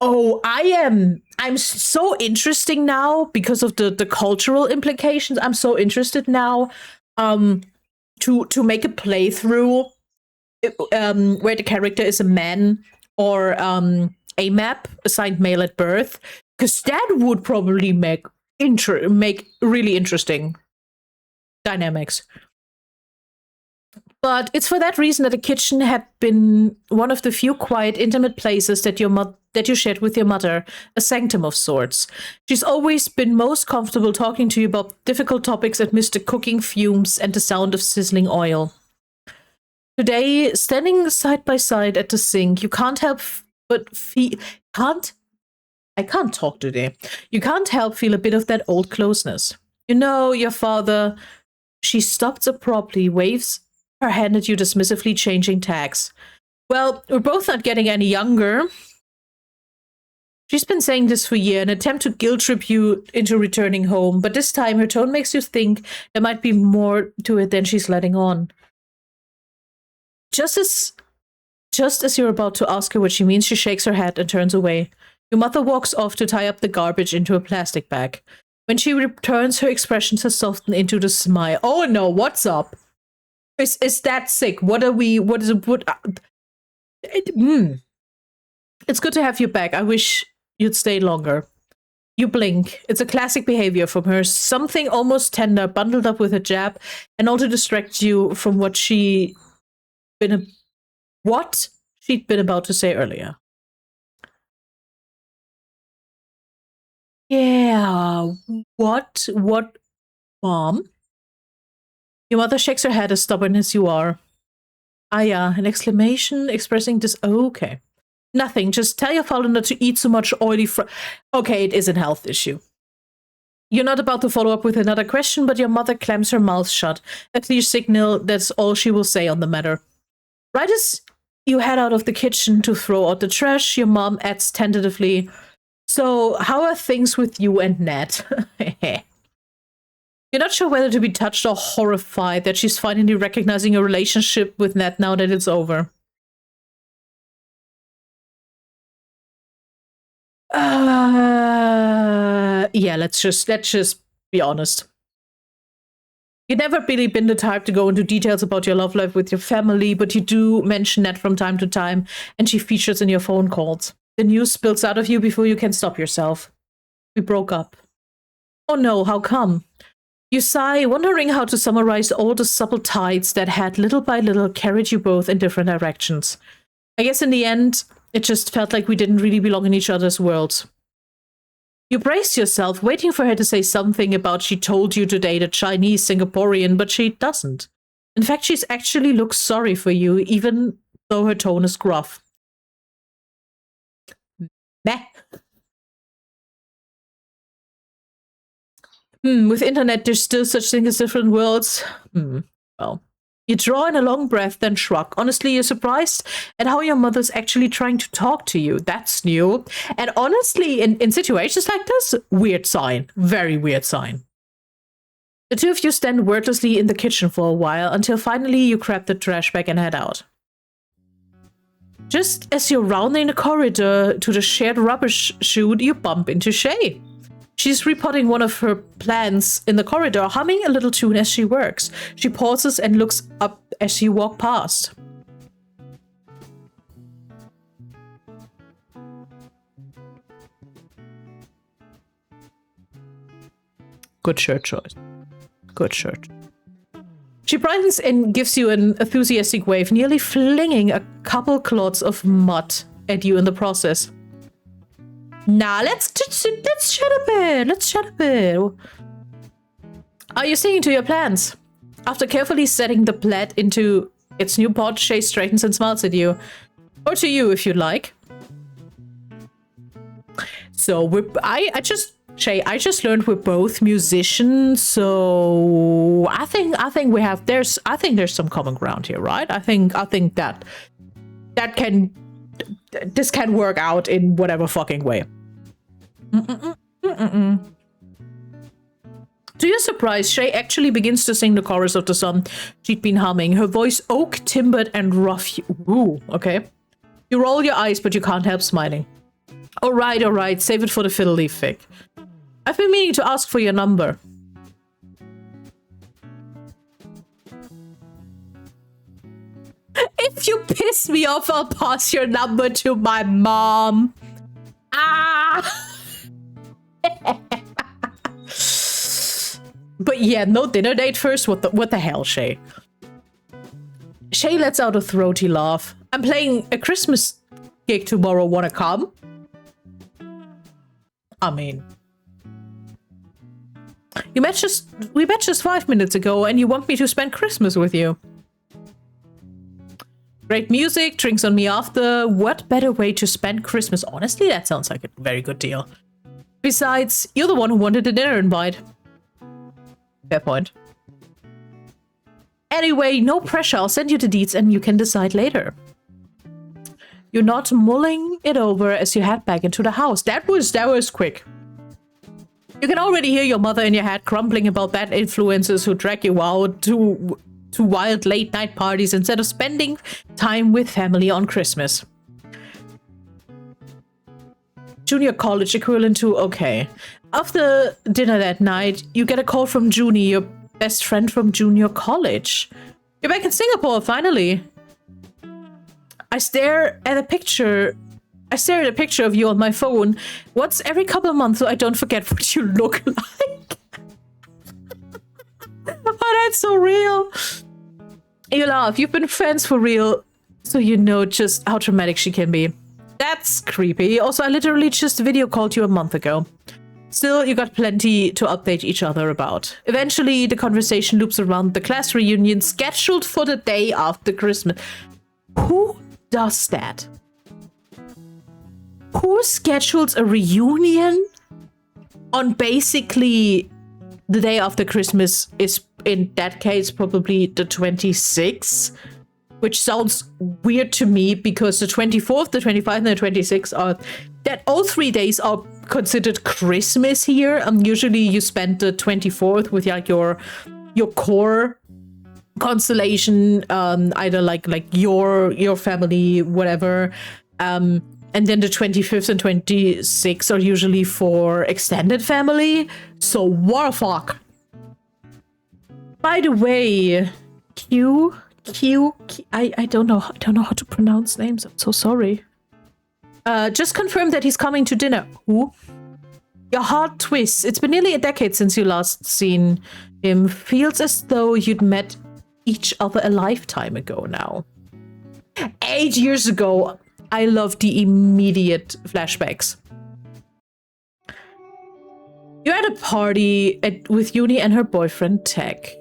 Oh, I'm so interesting now because of the cultural implications. I'm so interested now to make a playthrough where the character is a man or a map assigned male at birth, because that would probably make really interesting dynamics. But it's for that reason that the kitchen had been one of the few quiet, intimate places that your that you shared with your mother, a sanctum of sorts. She's always been most comfortable talking to you about difficult topics amidst the cooking fumes and the sound of sizzling oil. Today, standing side by side at the sink, you can't help but feel... I can't talk today. You can't help feel a bit of that old closeness. You know, your father... She stops abruptly, waves her hand at you dismissively, changing tags. Well, we're both not getting any younger. She's been saying this for a year, an attempt to guilt trip you into returning home, but this time her tone makes you think there might be more to it than she's letting on. Just as you're about to ask her what she means, she shakes her head and turns away. Your mother walks off to tie up the garbage into a plastic bag. When she returns, her expressions have softened into the smile. Oh no, what's up? Is that sick? What are we? What is it? It's good to have you back. I wish you'd stay longer. You blink. It's a classic behavior from her. Something almost tender, bundled up with a jab, and all to distract you from what she'd been about to say earlier. Yeah, what, Mom? Your mother shakes her head as stubborn as you are. Ah, yeah, an exclamation expressing this. Oh, okay. Nothing, just tell your father not to eat so much oily Okay, it is a health issue. You're not about to follow up with another question, but your mother clams her mouth shut, a clear signal that's all she will say on the matter. Right as you head out of the kitchen to throw out the trash, your mom adds tentatively, so, how are things with you and Ned? You're not sure whether to be touched or horrified that she's finally recognizing your relationship with Ned now that it's over. Yeah, let's just be honest. You've never really been the type to go into details about your love life with your family, but you do mention Ned from time to time, and she features in your phone calls. The news spills out of you before you can stop yourself. We broke up. Oh no, how come? You sigh, wondering how to summarize all the subtle tides that had little by little carried you both in different directions. I guess in the end, it just felt like we didn't really belong in each other's worlds. You braced yourself, waiting for her to say something about she told you to date a Chinese Singaporean, but she doesn't. In fact, she's actually looks sorry for you, even though her tone is gruff. Meh. With internet, there's still such thing as different worlds. Well, you draw in a long breath, then shrug. Honestly, you're surprised at how your mother's actually trying to talk to you. That's new. And honestly, in situations like this, weird sign. Very weird sign. The two of you stand wordlessly in the kitchen for a while, until finally you grab the trash bag and head out. Just as you're rounding the corridor to the shared rubbish chute, you bump into Shay. She's repotting one of her plants in the corridor, humming a little tune as she works. She pauses and looks up as you walk past. Good shirt choice. Good shirt. She brightens and gives you an enthusiastic wave, nearly flinging a couple clods of mud at you in the process. Nah, let's chat a bit. Let's chat a bit. Are you sticking to your plans? After carefully setting the plant into its new pot, Shay straightens and smiles at you. Or to you, if you'd like. So, I just learned we're both musicians, so I think there's some common ground here, right? I think that this can work out in whatever fucking way. To your surprise, Shay actually begins to sing the chorus of the song she'd been humming, her voice oak-timbered and rough. Ooh, okay. You roll your eyes, but you can't help smiling. All right, save it for the fiddle leaf fic. I've been meaning to ask for your number. If you piss me off, I'll pass your number to my mom. Ah! But yeah, no dinner date first? What the hell, Shay? Shay lets out a throaty laugh. I'm playing a Christmas gig tomorrow, wanna come? I mean, we met just 5 minutes ago, and you want me to spend Christmas with you. Great music, drinks on me after. What better way to spend Christmas? Honestly, that sounds like a very good deal. Besides, you're the one who wanted a dinner invite. Fair point. Anyway, no pressure. I'll send you the deets and you can decide later. You're not mulling it over as you head back into the house. That was quick. You can already hear your mother in your head grumbling about bad influences who drag you out to wild late night parties instead of spending time with family on Christmas. Junior college equivalent to okay. After dinner that night, you get a call from Junie, your best friend from junior college. You're back in Singapore, finally. I stare at a picture of you on my phone once every couple of months so I don't forget what you look like. Oh, that's so real. You laugh. You've been friends for real, so you know just how dramatic she can be. That's creepy. Also, I literally just video called you a month ago. Still, you got plenty to update each other about. Eventually, the conversation loops around the class reunion scheduled for the day after Christmas. Who does that? Who schedules a reunion on basically the day after Christmas is, in that case, probably the 26th, which sounds weird to me because the 24th, the 25th, and the 26th are that all 3 days are considered Christmas here. Usually you spend the 24th with like your core constellation, either like your family, whatever. And then the 25th and 26th are usually for extended family. So what the fuck? By the way, I don't know how to pronounce names. I'm so sorry. Just confirm that he's coming to dinner. Who? Your heart twists. It's been nearly a decade since you last seen him. Feels as though you'd met each other a lifetime ago now. 8 years ago. I love the immediate flashbacks. You're at a party with Uni and her boyfriend, Tech.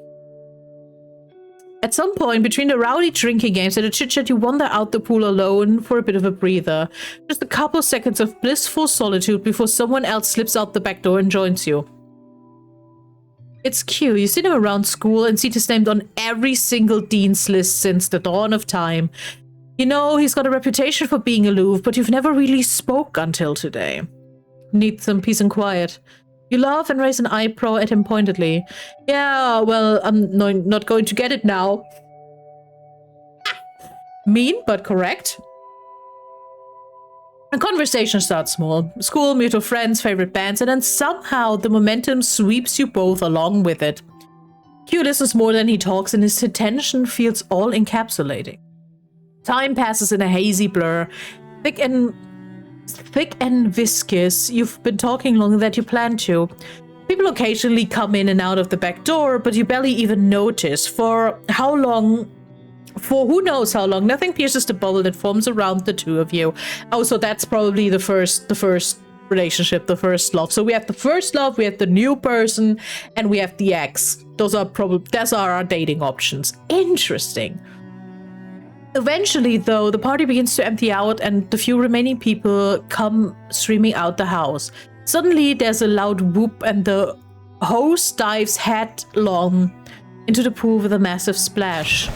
At some point, between the rowdy drinking games and the chit-chat, you wander out the pool alone for a bit of a breather. Just a couple seconds of blissful solitude before someone else slips out the back door and joins you. It's Q. You see him around school and see his name on every single dean's list since the dawn of time. You know, he's got a reputation for being aloof, but you've never really spoke until today. Need some peace and quiet. You laugh and raise an eyebrow at him pointedly. Yeah, well, I'm not going to get it now. Mean, but correct. A conversation starts small. School, mutual friends, favorite bands, and then somehow the momentum sweeps you both along with it. Q listens more than he talks, and his attention feels all encapsulating. Time passes in a hazy blur. Thick and viscous. You've been talking longer than you planned to. People occasionally come in and out of the back door, but you barely even notice. For how long? For who knows how long? Nothing pierces the bubble that forms around the two of you. Oh, so that's probably the first relationship, the first love. So we have the first love, we have the new person, and we have the ex. Those are our dating options. Interesting. Eventually, though, the party begins to empty out and the few remaining people come streaming out the house. Suddenly, there's a loud whoop and the host dives headlong into the pool with a massive splash.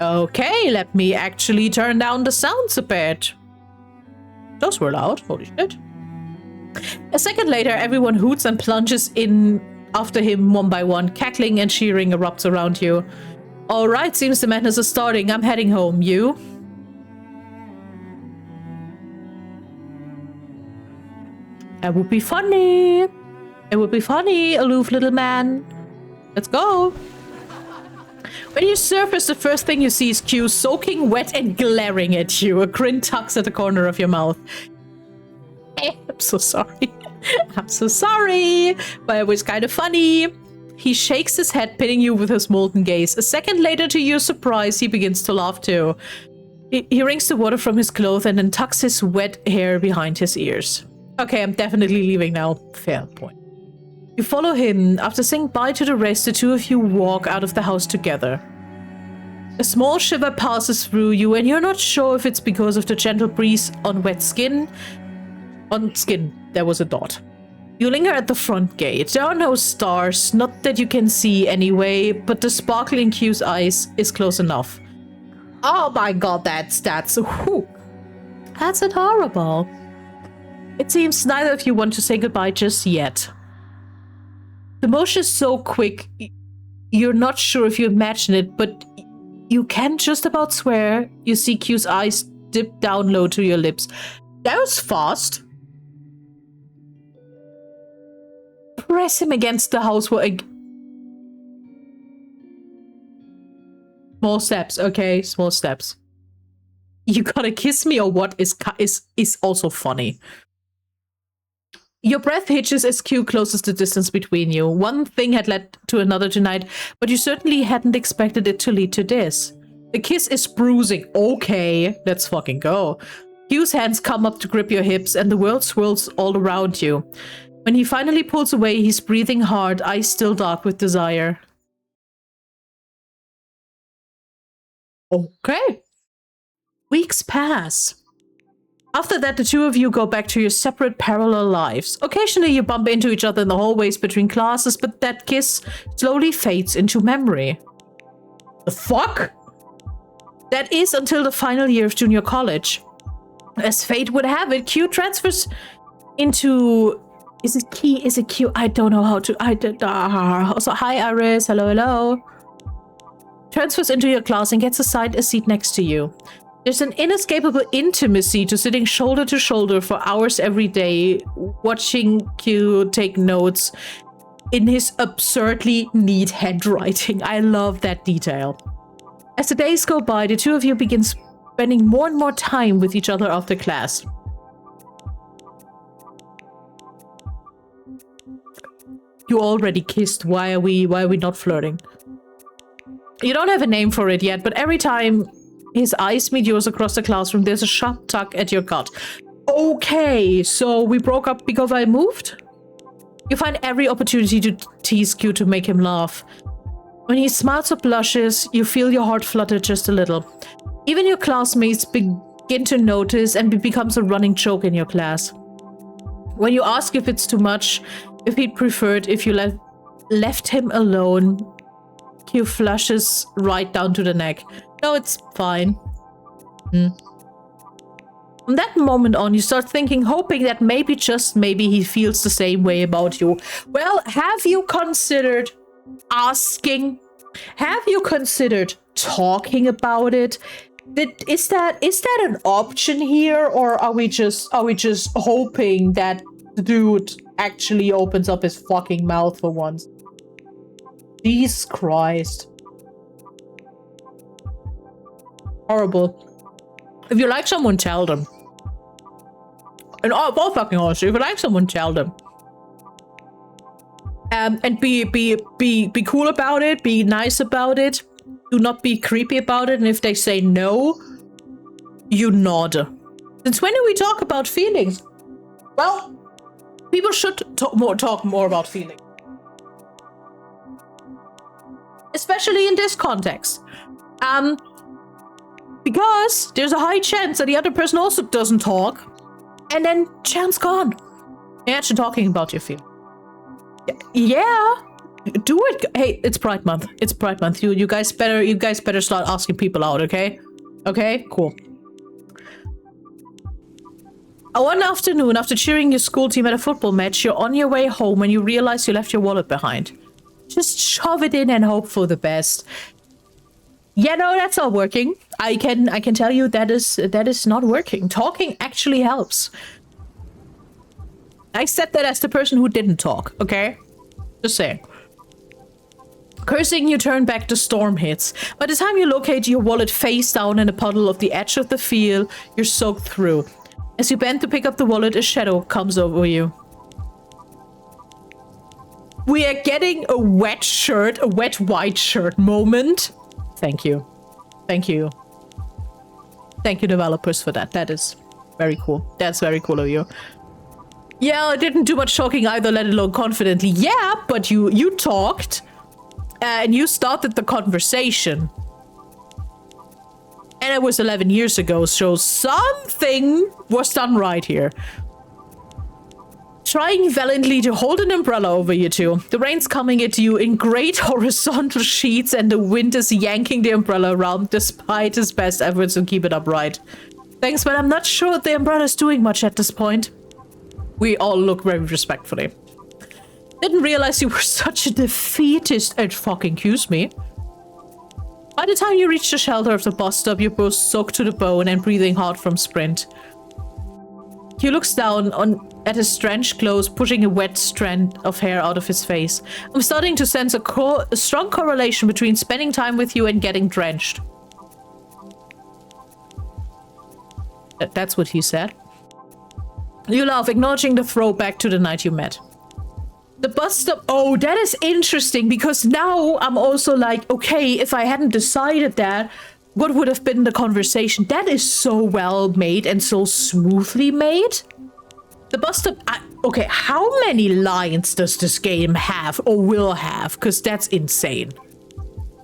Okay, let me actually turn down the sounds a bit. Those were loud, holy shit. A second later, everyone hoots and plunges in after him one by one. Cackling and cheering erupts around you. Alright, seems the madness is starting. I'm heading home. You? It would be funny. It would be funny, aloof little man. Let's go. When you surface, the first thing you see is Q soaking wet and glaring at you. A grin tucks at the corner of your mouth. I'm so sorry. I'm so sorry, but it was kind of funny. He shakes his head, pinning you with his molten gaze. A second later, to your surprise, he begins to laugh too. He wrings the water from his clothes and then tucks his wet hair behind his ears. Okay, I'm definitely leaving now. Fair point. You follow him. After saying bye to the rest, the two of you walk out of the house together. A small shiver passes through you, and you're not sure if it's because of the gentle breeze on wet skin. On skin, there was a dot. You linger at the front gate. There are no stars, not that you can see anyway, but the sparkle in Q's eyes is close enough. Oh my god, that's whew. That's adorable. It seems neither of you want to say goodbye just yet. The motion is so quick, you're not sure if you imagine it, but you can just about swear you see Q's eyes dip down low to your lips. That was fast. Press him against the house for a... Small steps, okay? Small steps. You gotta kiss me or what is also funny. Your breath hitches as Q closes the distance between you. One thing had led to another tonight, but you certainly hadn't expected it to lead to this. The kiss is bruising. Okay, let's fucking go. Q's hands come up to grip your hips and the world swirls all around you. When he finally pulls away, he's breathing hard, eyes still dark with desire. Okay. Weeks pass. After that, the two of you go back to your separate parallel lives. Occasionally, you bump into each other in the hallways between classes, but that kiss slowly fades into memory. The fuck? That is until the final year of junior college. As fate would have it, Q transfers into... Is it key? Is it Q? I don't know how to... Also, hi, Iris. Hello, hello. Transfers into your class and gets assigned a seat next to you. There's an inescapable intimacy to sitting shoulder to shoulder for hours every day, watching Q take notes in his absurdly neat handwriting. I love that detail. As the days go by, the two of you begin spending more and more time with each other after class. You already kissed. Why are we not flirting? You don't have a name for it yet, but every time his eyes meet yours across the classroom, there's a sharp tug at your gut. Okay, so we broke up because I moved? You find every opportunity to tease Q to make him laugh. When he smiles or blushes, you feel your heart flutter just a little. Even your classmates begin to notice and it becomes a running joke in your class. When you ask if it's too much, if he'd preferred if you left him alone, Q flushes right down to the neck. No, it's fine. From that moment on, you start thinking, hoping that maybe, just maybe, he feels the same way about you. Well, have you considered asking? Have you considered talking about it? Is that an option here, or are we just hoping that the dude actually opens up his fucking mouth for once? Jesus Christ. Horrible. If you like someone, tell them. And all fucking honestly, if you like someone, tell them. And be cool about it. Be nice about it. Do not be creepy about it. And if they say no, you nod. Since when do we talk about feelings? Well, people should talk more about feelings. Especially in this context. Because there's a high chance that the other person also doesn't talk. And then chance gone. You're actually talking about your feelings. Yeah. Do it. Hey, it's Pride Month. It's Pride Month. You guys better start asking people out, okay? Okay? Cool. One afternoon, after cheering your school team at a football match, you're on your way home and you realize you left your wallet behind. Just shove it in and hope for the best. Yeah, no, that's not working. I can tell you that is not working. Talking actually helps. I said that as the person who didn't talk, okay? Just saying. Cursing, you turn back, the storm hits. By the time you locate your wallet face down in a puddle of the edge of the field, you're soaked through. As you bend to pick up the wallet, a shadow comes over you. We are getting a wet white shirt moment. Thank you. Thank you. Thank you, developers, for that. That is very cool. That's very cool of you. Yeah, I didn't do much talking either, let alone confidently. Yeah, but you talked. And you started the conversation. And it was 11 years ago, so something was done right here. Trying valiantly to hold an umbrella over you two. The rain's coming at you in great horizontal sheets and the wind is yanking the umbrella around despite his best efforts to keep it upright. Thanks, but I'm not sure the umbrella's doing much at this point. We all look very respectfully. Didn't realize you were such a defeatist and fucking excuse me. By the time you reach the shelter of the bus stop, you're both soaked to the bone and breathing hard from sprint. He looks down at his drenched clothes, pushing a wet strand of hair out of his face. I'm starting to sense a strong correlation between spending time with you and getting drenched. That's what he said. You laugh, acknowledging the throwback to the night you met. The bus stop. Oh, that is interesting because now I'm also like, okay, if I hadn't decided that, what would have been the conversation? That is so well made and so smoothly made. The bus stop. Okay, how many lines does this game have or will have? Because that's insane.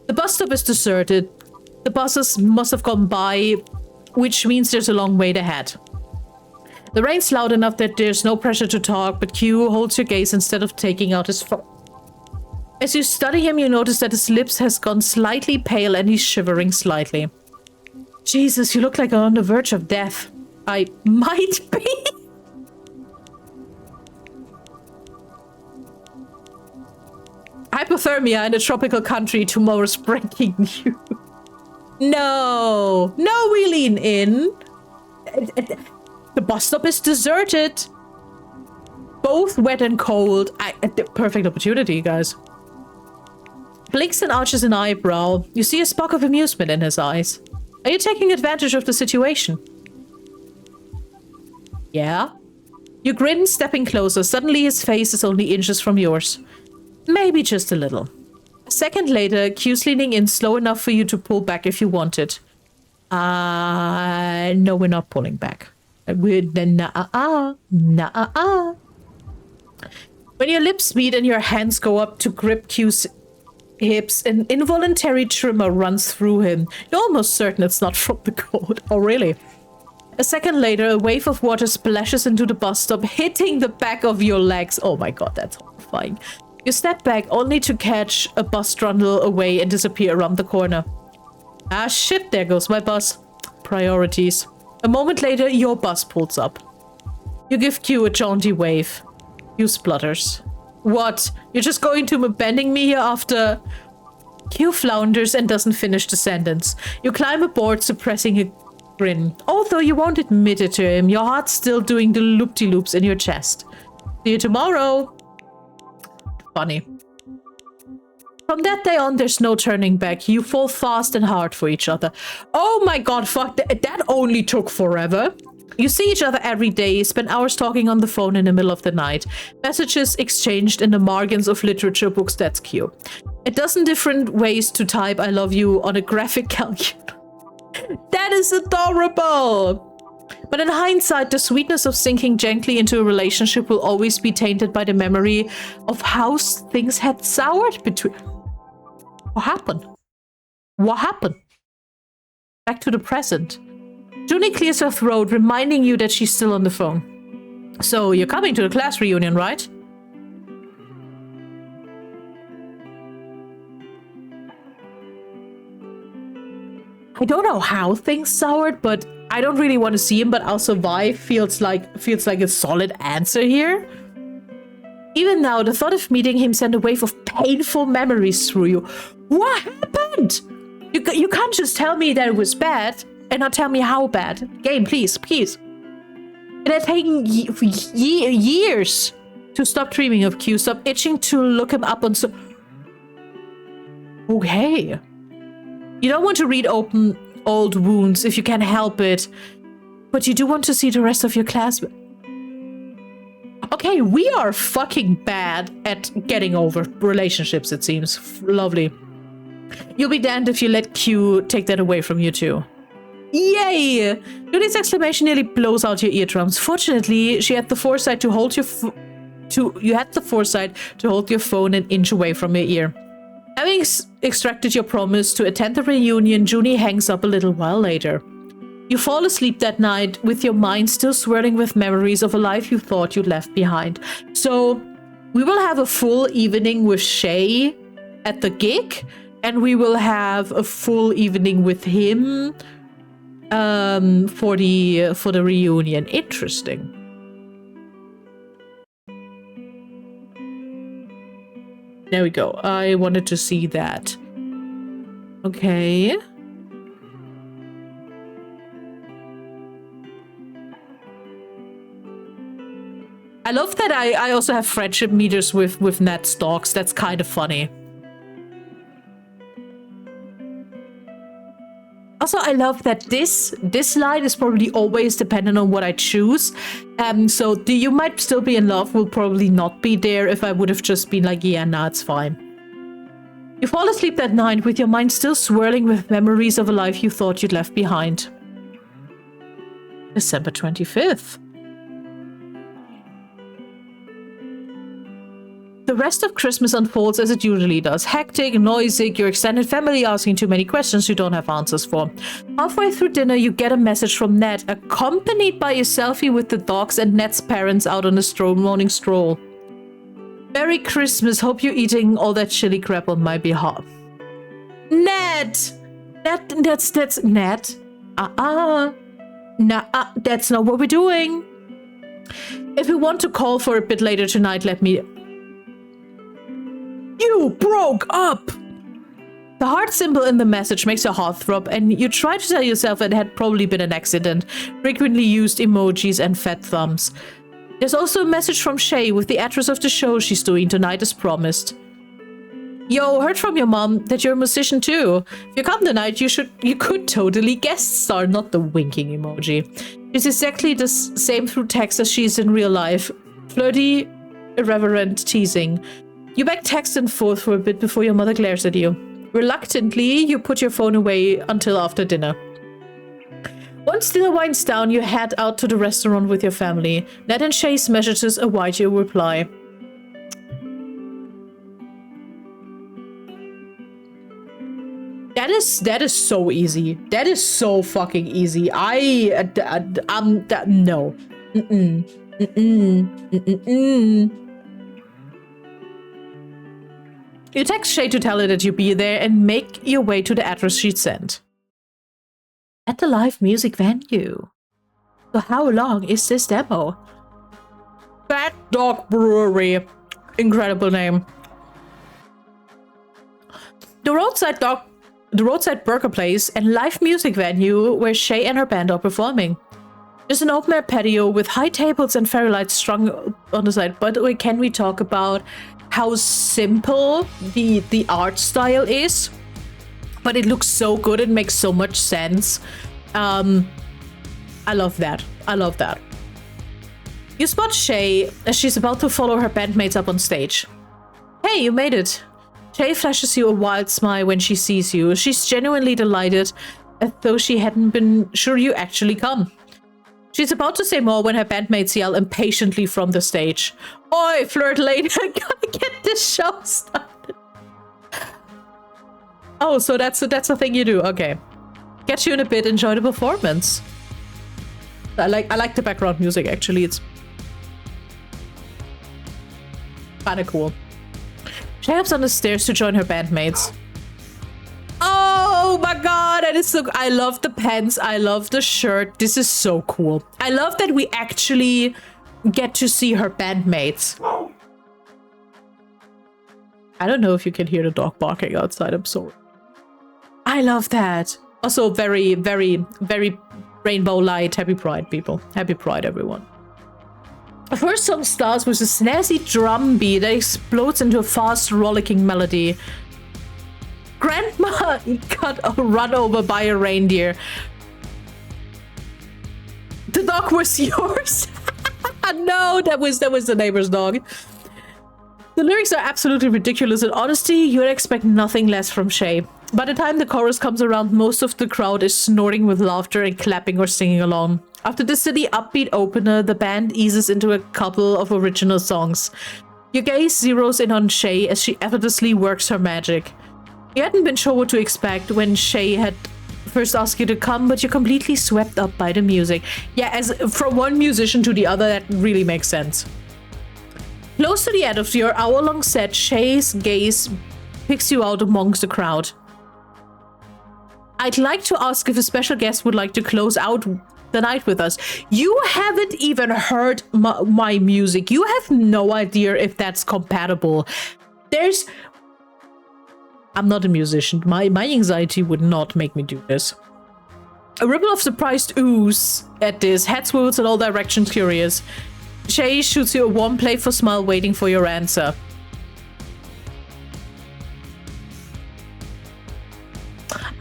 The bus stop is deserted. The buses must have gone by, which means there's a long wait ahead. The rain's loud enough that there's no pressure to talk, but Q holds your gaze instead of taking out his phone. As you study him, you notice that his lips has gone slightly pale and he's shivering slightly. Jesus, you look like you're on the verge of death. I might be. Hypothermia in a tropical country, tomorrow's breaking news. No, we lean in. The bus stop is deserted. Both wet and cold. Perfect opportunity, guys. Blinks and arches an eyebrow. You see a spark of amusement in his eyes. Are you taking advantage of the situation? Yeah. You grin, stepping closer. Suddenly his face is only inches from yours. Maybe just a little. A second later, Q's leaning in slow enough for you to pull back if you wanted. No, we're not pulling back. When your lips meet and your hands go up to grip Q's hips, an involuntary tremor runs through him. You're almost certain it's not from the cold. Oh, really? A second later, a wave of water splashes into the bus stop, hitting the back of your legs. Oh my god, that's horrifying. You step back only to catch a bus trundle away and disappear around the corner. Ah, shit, there goes my bus. Priorities. A moment later, your bus pulls up. You give Q a jaunty wave. Q splutters. What? You're just going to abandon me here after... Q flounders and doesn't finish the sentence. You climb aboard, suppressing a grin. Although you won't admit it to him, your heart's still doing the loop-de-loops in your chest. See you tomorrow. Funny. From that day on, there's no turning back. You fall fast and hard for each other. Oh my god, fuck, that only took forever. You see each other every day, spend hours talking on the phone in the middle of the night. Messages exchanged in the margins of literature books, that's cute. A dozen different ways to type I love you on a graphic calculator. That is adorable! But in hindsight, the sweetness of sinking gently into a relationship will always be tainted by the memory of how things had soured between... What happened? What happened? Back to the present. Junie clears her throat, reminding you that she's still on the phone. So, you're coming to the class reunion, right? I don't know how things soured, but I don't really want to see him, but I'll survive feels like a solid answer here. Even now, the thought of meeting him sent a wave of painful memories through you. What happened? You can't just tell me that it was bad and not tell me how bad. Game, please. It had taken years to stop dreaming of Q, stop itching to look him up on so... Okay. You don't want to read open old wounds if you can help it, but you do want to see the rest of your class. Okay, we are fucking bad at getting over relationships, it seems. Lovely. You'll be damned if you let Q take that away from you too. Yay! Judy's exclamation nearly blows out your eardrums. Fortunately, she had the foresight to hold your phone an inch away from your ear. Having extracted your promise to attend the reunion, Junie hangs up a little while later. You fall asleep that night with your mind still swirling with memories of a life you thought you'd left behind. So, we will have a full evening with Shay at the gig, and we will have a full evening with him for the reunion. Interesting. There we go. I wanted to see that. Okay. I love that I also have friendship meters with Nat's dogs. That's kind of funny. Also, I love that this line is probably always dependent on what I choose. So the "you might still be in love" will probably not be there if I would have just been like, yeah, nah, it's fine. You fall asleep that night with your mind still swirling with memories of a life you thought you'd left behind. December 25th. The rest of Christmas unfolds as it usually does. Hectic, noisy, your extended family asking too many questions you don't have answers for. Halfway through dinner, you get a message from Ned, accompanied by a selfie with the dogs and Ned's parents out on a morning stroll. Merry Christmas, hope you're eating all that chili crap on my behalf. Ned! That's Ned. That's not what we're doing. If you want to call for a bit later tonight, let me... You broke up! The heart symbol in the message makes your heart throb, and you try to tell yourself it had probably been an accident. Frequently used emojis and fat thumbs. There's also a message from Shay with the address of the show she's doing tonight as promised. Yo, heard from your mom that you're a musician too. If you come tonight, you could totally guest star, not the winking emoji. She's exactly the same through text as she is in real life. Flirty, irreverent, teasing. You back text and forth for a bit before your mother glares at you. Reluctantly, you put your phone away until after dinner. Once dinner winds down, you head out to the restaurant with your family. Ned and Shay's messages await your reply. That is so easy. That is so fucking easy. No. You text Shay to tell her that you'll be there and make your way to the address she'd sent. At the live music venue. So how long is this demo? Bad Dog Brewery. Incredible name. The roadside burger place and live music venue where Shay and her band are performing. There's an open-air patio with high tables and fairy lights strung on the side. By the way, can we talk about how simple the art style is? But it looks so good, it makes so much sense. I love that. I love that. You spot Shay as she's about to follow her bandmates up on stage. Hey, you made it. Shay flashes you a wild smile when she sees you. She's genuinely delighted, as though she hadn't been sure you actually come. She's about to say more when her bandmates yell impatiently from the stage. Oi, flirt lady, I gotta get this show started. Oh, so that's a thing you do. Okay. Catch you in a bit, enjoy the performance. I like the background music actually, it's kinda cool. She hops on the stairs to join her bandmates. Oh my god, that is so... I love the pants, I love the shirt. This is so cool. I love that we actually get to see her bandmates. I don't know if you can hear the dog barking outside, I'm sorry. I love that. Also very, very, very rainbow light. Happy Pride, people. Happy Pride, everyone. The first song starts with a snazzy drum beat that explodes into a fast, rollicking melody. Grandma got run over by a reindeer. The dog was yours. No, that was the neighbor's dog. The lyrics are absolutely ridiculous. In honesty, you'd expect nothing less from Shay. By the time the chorus comes around, most of the crowd is snorting with laughter and clapping or singing along. After the silly upbeat opener, the band eases into a couple of original songs. Your gaze zeroes in on Shay as she effortlessly works her magic. You hadn't been sure what to expect when Shay had first asked you to come, but you're completely swept up by the music. Yeah, as from one musician to the other, that really makes sense. Close to the end of your hour-long set, Shay's gaze picks you out amongst the crowd. I'd like to ask if a special guest would like to close out the night with us. You haven't even heard my music. You have no idea if that's compatible. I'm not a musician. My anxiety would not make me do this. A ripple of surprised ooze at this. Head swivels in all directions, curious. Shay shoots you a warm, playful smile, waiting for your answer.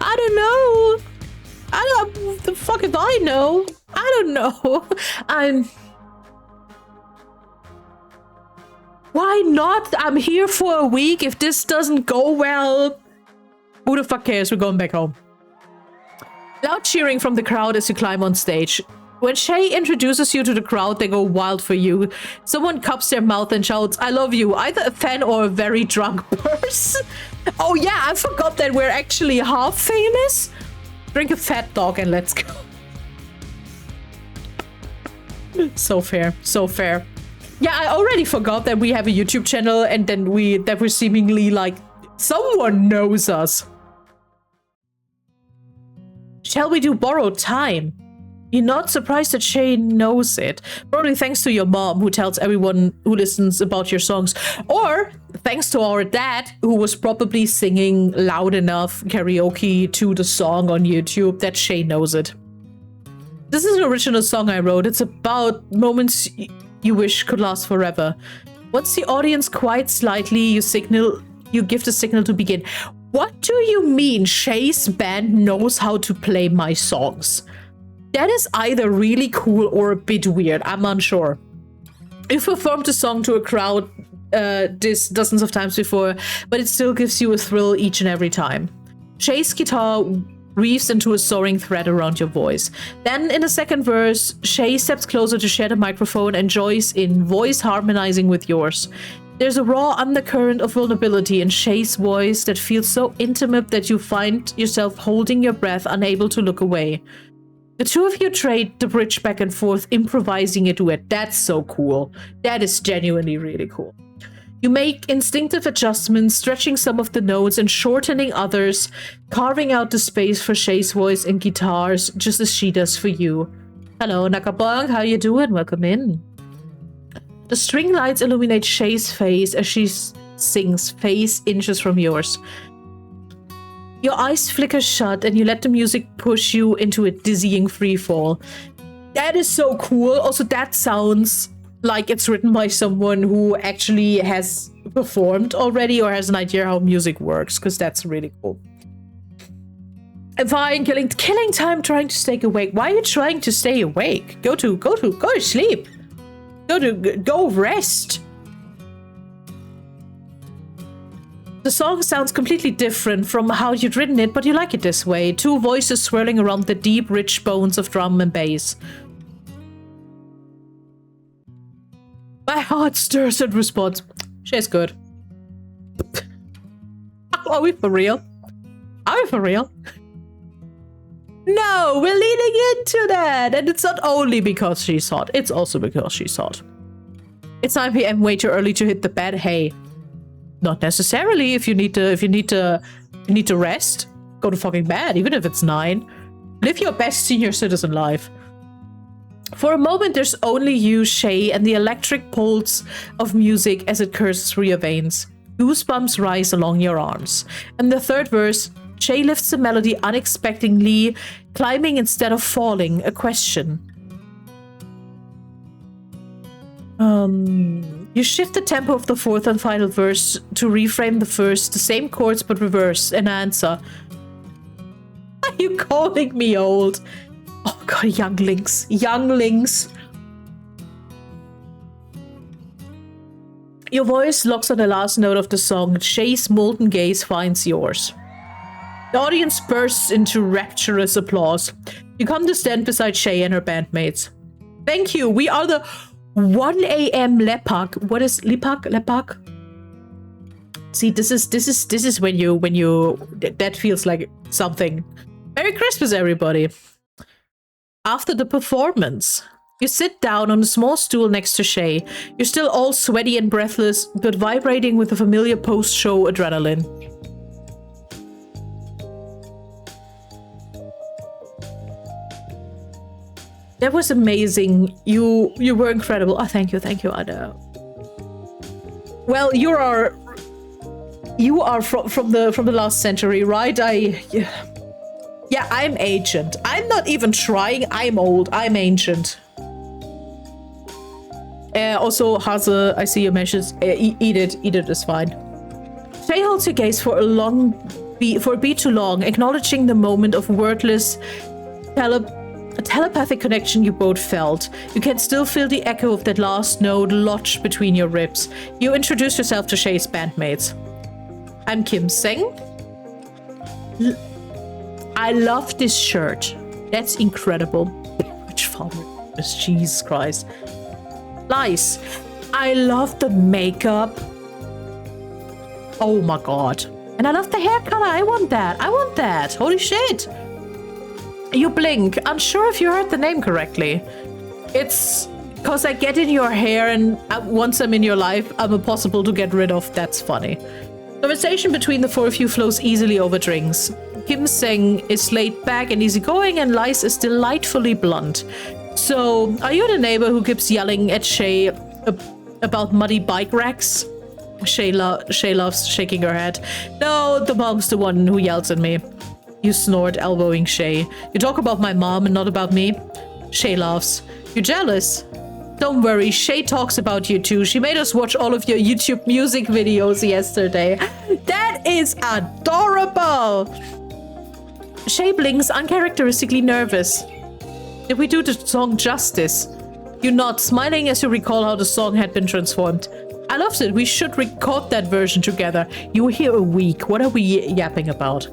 I don't know. The fuck if I know? I don't know. Why not? I'm here for a week. If this doesn't go well, who the fuck cares? We're going back home. Loud cheering from the crowd as you climb on stage. When Shay introduces you to the crowd, they go wild for you. Someone cups their mouth and shouts, I love you, either a fan or a very drunk person. Oh yeah, I forgot that we're actually half famous. Drink a fat dog and let's go. So fair, so fair. Yeah, I already forgot that we have a YouTube channel and then that we're seemingly like, someone knows us. Shall we do borrowed time? You're not surprised that Shay knows it. Probably thanks to your mom, who tells everyone who listens about your songs. Or thanks to our dad, who was probably singing loud enough karaoke to the song on YouTube that Shay knows it. This is an original song I wrote. It's about moments you wish could last forever. Once the audience quiets slightly, you give the signal to begin. What do you mean Shay's band knows how to play my songs? That is either really cool or a bit weird. I'm unsure. You've performed the song to a crowd this dozens of times before, but it still gives you a thrill each and every time. Shay's guitar weaves into a soaring thread around your voice. Then in the second verse, Shay steps closer to share the microphone and joins in, voice harmonizing with yours. There's a raw undercurrent of vulnerability in Shay's voice that feels so intimate that you find yourself holding your breath, unable to look away. The two of you trade the bridge back and forth, improvising a duet. That's so cool. That is genuinely really cool. You make instinctive adjustments, stretching some of the notes and shortening others, carving out the space for Shay's voice and guitars, just as she does for you. Hello, Nakabong. How you doing? Welcome in. The string lights illuminate Shay's face as she sings, face inches from yours. Your eyes flicker shut and you let the music push you into a dizzying freefall. That is so cool. Also, that sounds like it's written by someone who actually has performed already or has an idea how music works, because that's really cool. And fine, killing time trying to stay awake. Why are you trying to stay awake? Go to sleep. Go rest. The song sounds completely different from how you'd written it, but you like it this way. Two voices swirling around the deep, rich bones of drum and bass. My heart stirs in response. She's good. Are we for real? Are we for real? No, we're leaning into that. And it's not only because she's hot, it's also because she's hot. It's 9 PM, way too early to hit the bed. Hey. Not necessarily. If you need to rest, go to fucking bed, even if it's 9. Live your best senior citizen life. For a moment, there's only you, Shay, and the electric pulse of music as it curses through your veins. Goosebumps rise along your arms. And the third verse, Shay lifts the melody unexpectedly, climbing instead of falling. A question. You shift the tempo of the fourth and final verse to reframe the first, the same chords but reverse, and answer. Are you calling me old? Oh god, younglings. Your voice locks on the last note of the song. Shay's molten gaze finds yours. The audience bursts into rapturous applause. You come to stand beside Shay and her bandmates. Thank you. We are the 1 a.m. Lepak. What is Lepak? See, this is when you that feels like something. Merry Christmas, everybody. After the performance, you sit down on a small stool next to Shay. You're still all sweaty and breathless, but vibrating with a familiar post-show adrenaline. That was amazing. You were incredible. Oh, thank you, Anna. Well, you are from the last century, right? Yeah, I'm ancient. I'm not even trying. I'm old. I'm ancient. Also, Hazel, I see your message. Eat it. Eat it is fine. Shay holds your gaze for a beat too long, acknowledging the moment of wordless telepathic connection you both felt. You can still feel the echo of that last note lodged between your ribs. You introduce yourself to Shay's bandmates. I'm Kim Seng. I love this shirt. That's incredible. Which father? Jesus Christ. Nice. I love the makeup. Oh my god. And I love the hair color. I want that. Holy shit. You blink. Unsure if you heard the name correctly. It's because I get in your hair and once I'm in your life, I'm impossible to get rid of. That's funny. Conversation between the four of you flows easily over drinks. Kim Seng is laid back and easygoing, and Lice is delightfully blunt. So, are you the neighbor who keeps yelling at Shay about muddy bike racks? Shay loves shaking her head. No, the mom's the one who yells at me. You snort, elbowing Shay. You talk about my mom and not about me? Shay laughs. You jealous? Don't worry, Shay talks about you too. She made us watch all of your YouTube music videos yesterday. That is adorable! Shay blinks, uncharacteristically nervous. Did we do the song justice? You nod, smiling as you recall how the song had been transformed. I loved it. We should record that version together. You were here a week. What are we yapping about?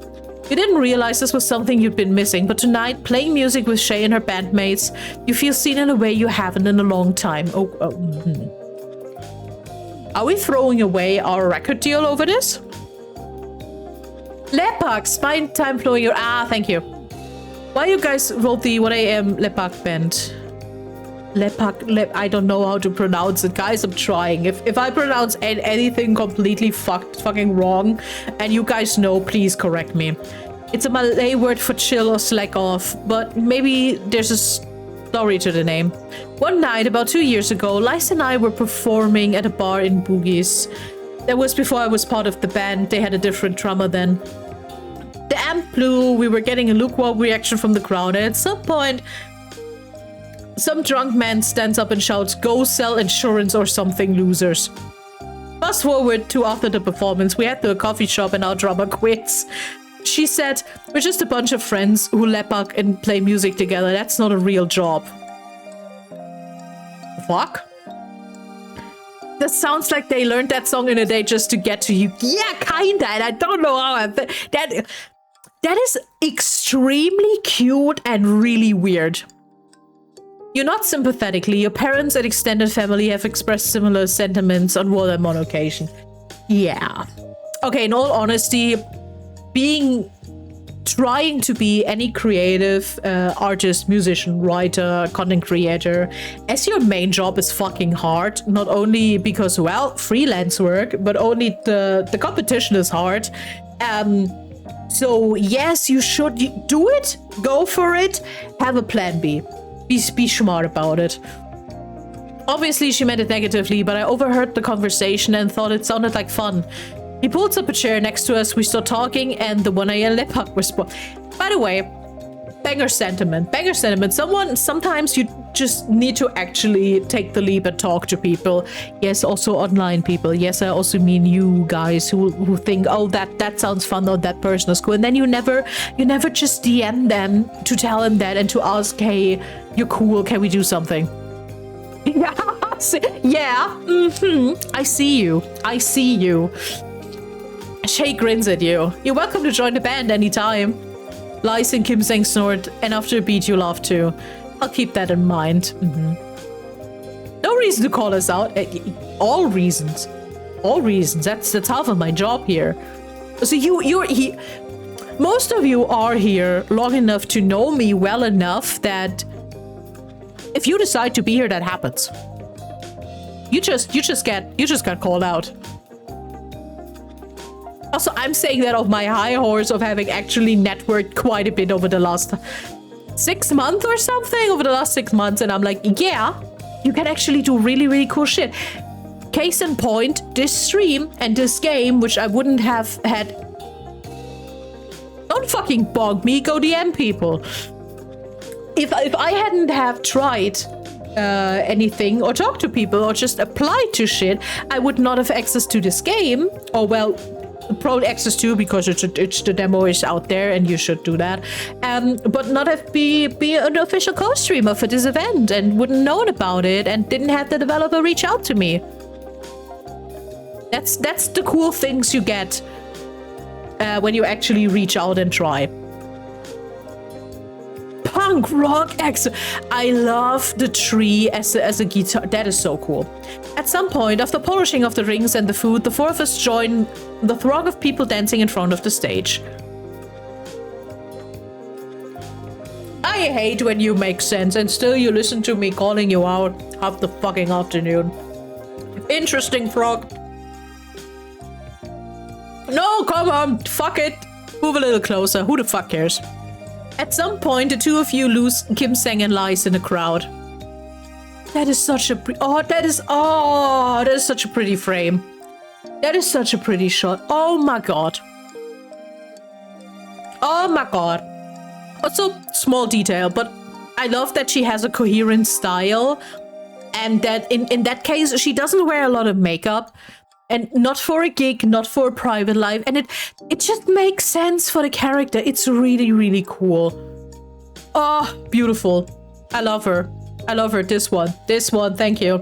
You didn't realize this was something you'd been missing, but tonight, playing music with Shay and her bandmates, you feel seen in a way you haven't in a long time. Are we throwing away our record deal over this? Lepak, spine time flowing your... thank you. Why you guys wrote the 1 a.m. Lepak band? I don't know how to pronounce it. Guys, I'm trying. If I pronounce anything completely fucking wrong, and you guys know, please correct me. It's a Malay word for chill or slack off, but maybe there's a story to the name. One night, about 2 years ago, Lice and I were performing at a bar in Boogies. That was before I was part of the band. They had a different drummer then. The amp blew, we were getting a lukewarm reaction from the crowd, and at some point, some drunk man stands up and shouts, "Go sell insurance or something, losers." Fast forward to after the performance, we head to a coffee shop and our drummer quits. She said, "We're just a bunch of friends who lepak and play music together. That's not a real job." Fuck? That sounds like they learned that song in a day just to get to you. Yeah, kinda, and I don't know how that is extremely cute and really weird. You nod sympathetically. Your parents and extended family have expressed similar sentiments on more than one occasion. Yeah. Okay, in all honesty, trying to be any creative artist, musician, writer, content creator as your main job is fucking hard. Not only because, well, freelance work, but only the competition is hard. So yes, you should do it. Go for it. Have a plan B. Be smart about it. Obviously, she meant it negatively, but I overheard the conversation and thought it sounded like fun. He pulls up a chair next to us, we start talking, and the 1 a.m. lepak response. By the way, banger sentiment. Banger sentiment. Sometimes you just need to actually take the leap and talk to people. Yes, also online people. Yes, I also mean you guys who think, oh, that sounds fun, or that person is cool. And then you never just DM them to tell them that and to ask, hey, you're cool, can we do something? Yeah. Yeah. I see you. Shay grins at you. You're welcome to join the band anytime. Lies and Kim Seng snort, and after a beat you laugh too. I'll keep that in mind. No reason to call us out. All reasons. All reasons. That's half of my job here. So most of you are here long enough to know me well enough that if you decide to be here, that happens. You just got called out. Also, I'm saying that off my high horse of having actually networked quite a bit over the last 6 months or something. Over the last 6 months, and I'm like, yeah, you can actually do really, really cool shit. Case in point, this stream and this game, which I wouldn't have had. Don't fucking bog me, go DM people. If I hadn't have tried anything or talked to people or just applied to shit, I would not have access to this game. Or well, probably access to, because the demo is out there and you should do that. But not have be an official co-streamer for this event and wouldn't known about it and didn't have the developer reach out to me. That's the cool things you get when you actually reach out and try. Punk rock X. I love the tree as a guitar. That is so cool. At some point, after polishing off the rings and the food, the four of us join the throng of people dancing in front of the stage. I hate when you make sense and still you listen to me calling you out half the fucking afternoon. Interesting, frog. No, come on, fuck it. Move a little closer. Who the fuck cares? At some point, the two of you lose Kim Seng and Lies in the crowd. That is such a that is such a pretty frame. That is such a pretty shot. Oh my god. Oh my god. Also, small detail, but I love that she has a coherent style, and that in that case she doesn't wear a lot of makeup. And not for a gig, not for a private life. And it just makes sense for the character. It's really, really cool. Oh, beautiful. I love her. I love her. This one. This one. Thank you.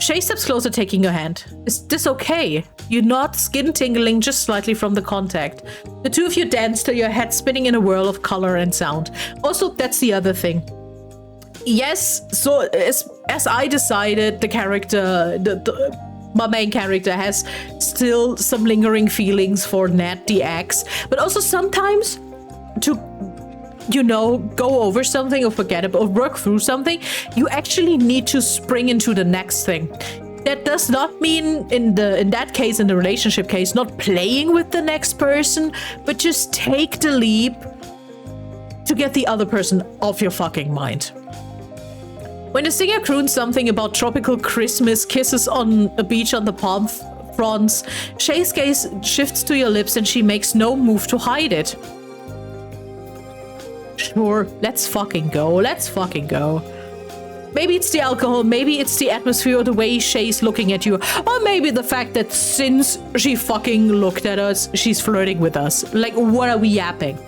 Shay steps closer, taking your hand. Is this okay? You nod, skin tingling just slightly from the contact. The two of you dance till your head spinning in a whirl of color and sound. Also, that's the other thing. Yes, so as I decided, the character... my main character has still some lingering feelings for Nat the ex, but also sometimes to, you know, go over something or forget about or work through something, you actually need to spring into the next thing. That does not mean in that case, in the relationship case, not playing with the next person, but just take the leap to get the other person off your fucking mind. When the singer croons something about tropical Christmas kisses on a beach on the palm fronds, Shay's gaze shifts to your lips and she makes no move to hide it. Sure, let's fucking go. Let's fucking go. Maybe it's the alcohol, maybe it's the atmosphere or the way Shay's looking at you, or maybe the fact that since she fucking looked at us, she's flirting with us. Like, what are we yapping?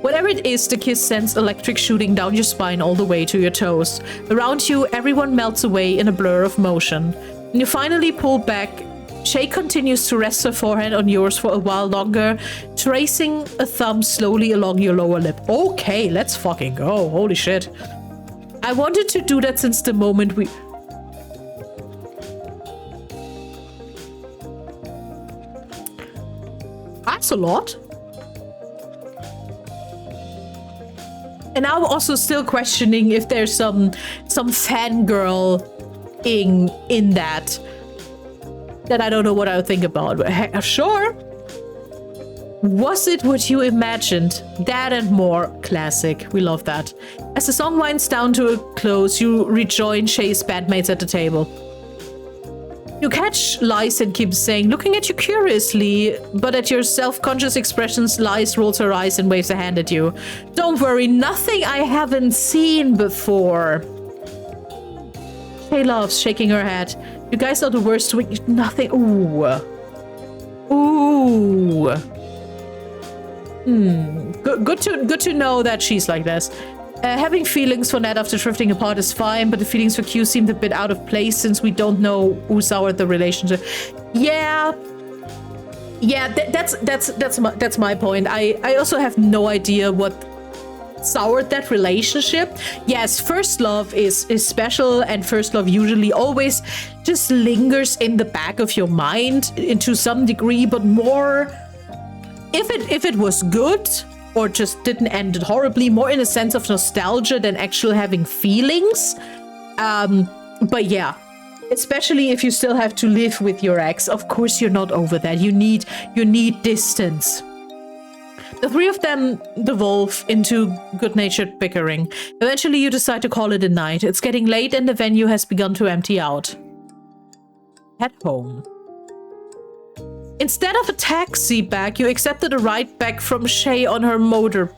Whatever it is, the kiss sends electric shooting down your spine all the way to your toes. Around you, everyone melts away in a blur of motion. When you finally pull back, Shay continues to rest her forehead on yours for a while longer, tracing a thumb slowly along your lower lip. Okay, let's fucking go. Holy shit. I wanted to do that since the moment we... That's a lot. And I'm also still questioning if there's some fangirl in that I don't know what I would think about. But sure. Was it what you imagined? That and more. Classic. We love that. As the song winds down to a close, you rejoin Shay's bandmates at the table. You catch Lies and Kim Seng looking at you curiously, but at your self-conscious expressions, Lies rolls her eyes and waves a hand at you. Don't worry, nothing I haven't seen before. Shay laughs, shaking her head. You guys are the worst. Nothing. Ooh. Ooh. Good to know that she's like this. Having feelings for Ned after drifting apart is fine, but the feelings for Q seemed a bit out of place since we don't know who soured the relationship. Yeah. Yeah, that's my point. I also have no idea what soured that relationship. Yes, first love is special, and first love usually always just lingers in the back of your mind to some degree, but more if it was good or just didn't end it horribly, more in a sense of nostalgia than actual having feelings. But yeah, especially if you still have to live with your ex, of course you're not over that. You need distance. The three of them devolve into good-natured bickering. Eventually you decide to call it a night. It's getting late and the venue has begun to empty out. Head home. Instead of a taxi back, you accepted a ride back from Shay on her motor.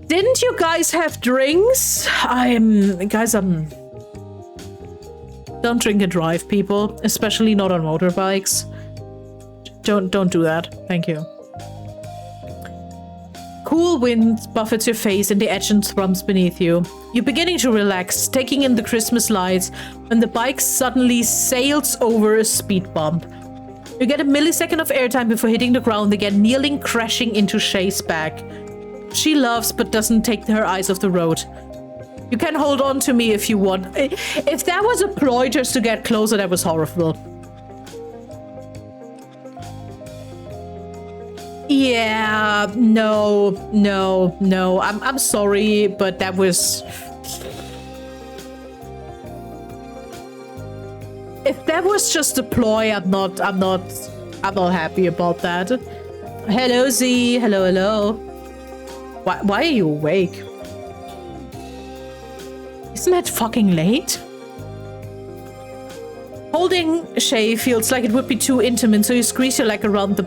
Didn't you guys have drinks? Don't drink and drive, people. Especially not on motorbikes. Don't do that. Thank you. Cool wind buffets your face and the engine thrums beneath you. You're beginning to relax, taking in the Christmas lights, when the bike suddenly sails over a speed bump. You get a millisecond of airtime before hitting the ground again, nearly crashing into Shay's back. She laughs but doesn't take her eyes off the road. You can hold on to me if you want. If that was a ploy just to get closer, that was horrible. Yeah, no. I'm sorry, but that was... If that was just a ploy, I'm not happy about that. Hello, Z. Hello. Why are you awake? Isn't that fucking late? Holding Shay feels like it would be too intimate, so you squeeze your leg around the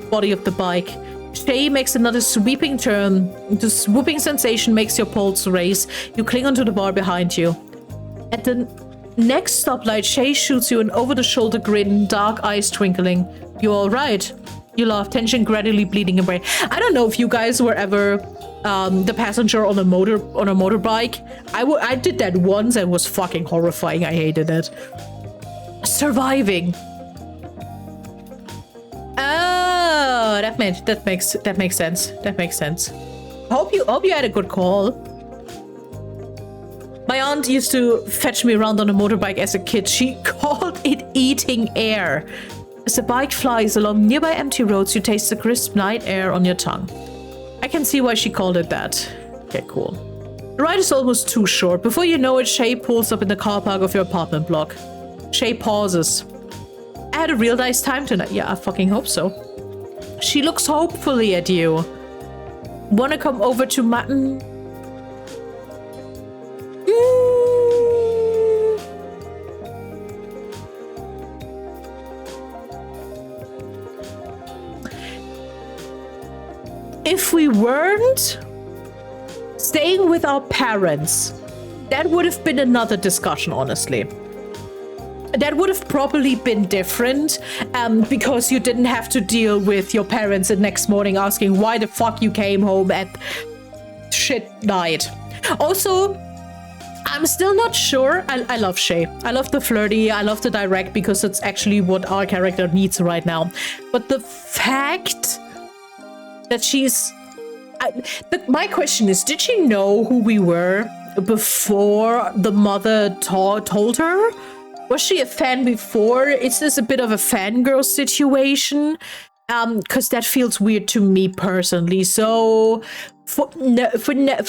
body of the bike. Shay makes another sweeping turn. The swooping sensation makes your pulse race. You cling onto the bar behind you. At the next stoplight, Shay shoots you an over-the-shoulder grin, dark eyes twinkling. You all right? You laugh, tension gradually bleeding away. I don't know if you guys were ever the passenger on a motorbike. I did that once and was fucking horrifying. I hated it. Surviving. Oh, that makes sense. That makes sense. Hope you had a good call. My aunt used to fetch me around on a motorbike as a kid. She called it eating air. As the bike flies along nearby empty roads, you taste the crisp night air on your tongue. I can see why she called it that. Okay, cool. The ride is almost too short. Before you know it, Shay pulls up in the car park of your apartment block. Shay pauses. I had a real nice time tonight. Yeah, I fucking hope so. She looks hopefully at you. Wanna come over to my... If we weren't staying with our parents, that would have been another discussion, honestly. That would have probably been different, because you didn't have to deal with your parents the next morning asking why the fuck you came home at shit night. Also, I'm still not sure. I love Shay. I love the flirty. I love the direct, because it's actually what our character needs right now. But the fact that she's... my question is, did she know who we were before the mother told her? Was she a fan before? Is this a bit of a fangirl situation? Because that feels weird to me personally. So for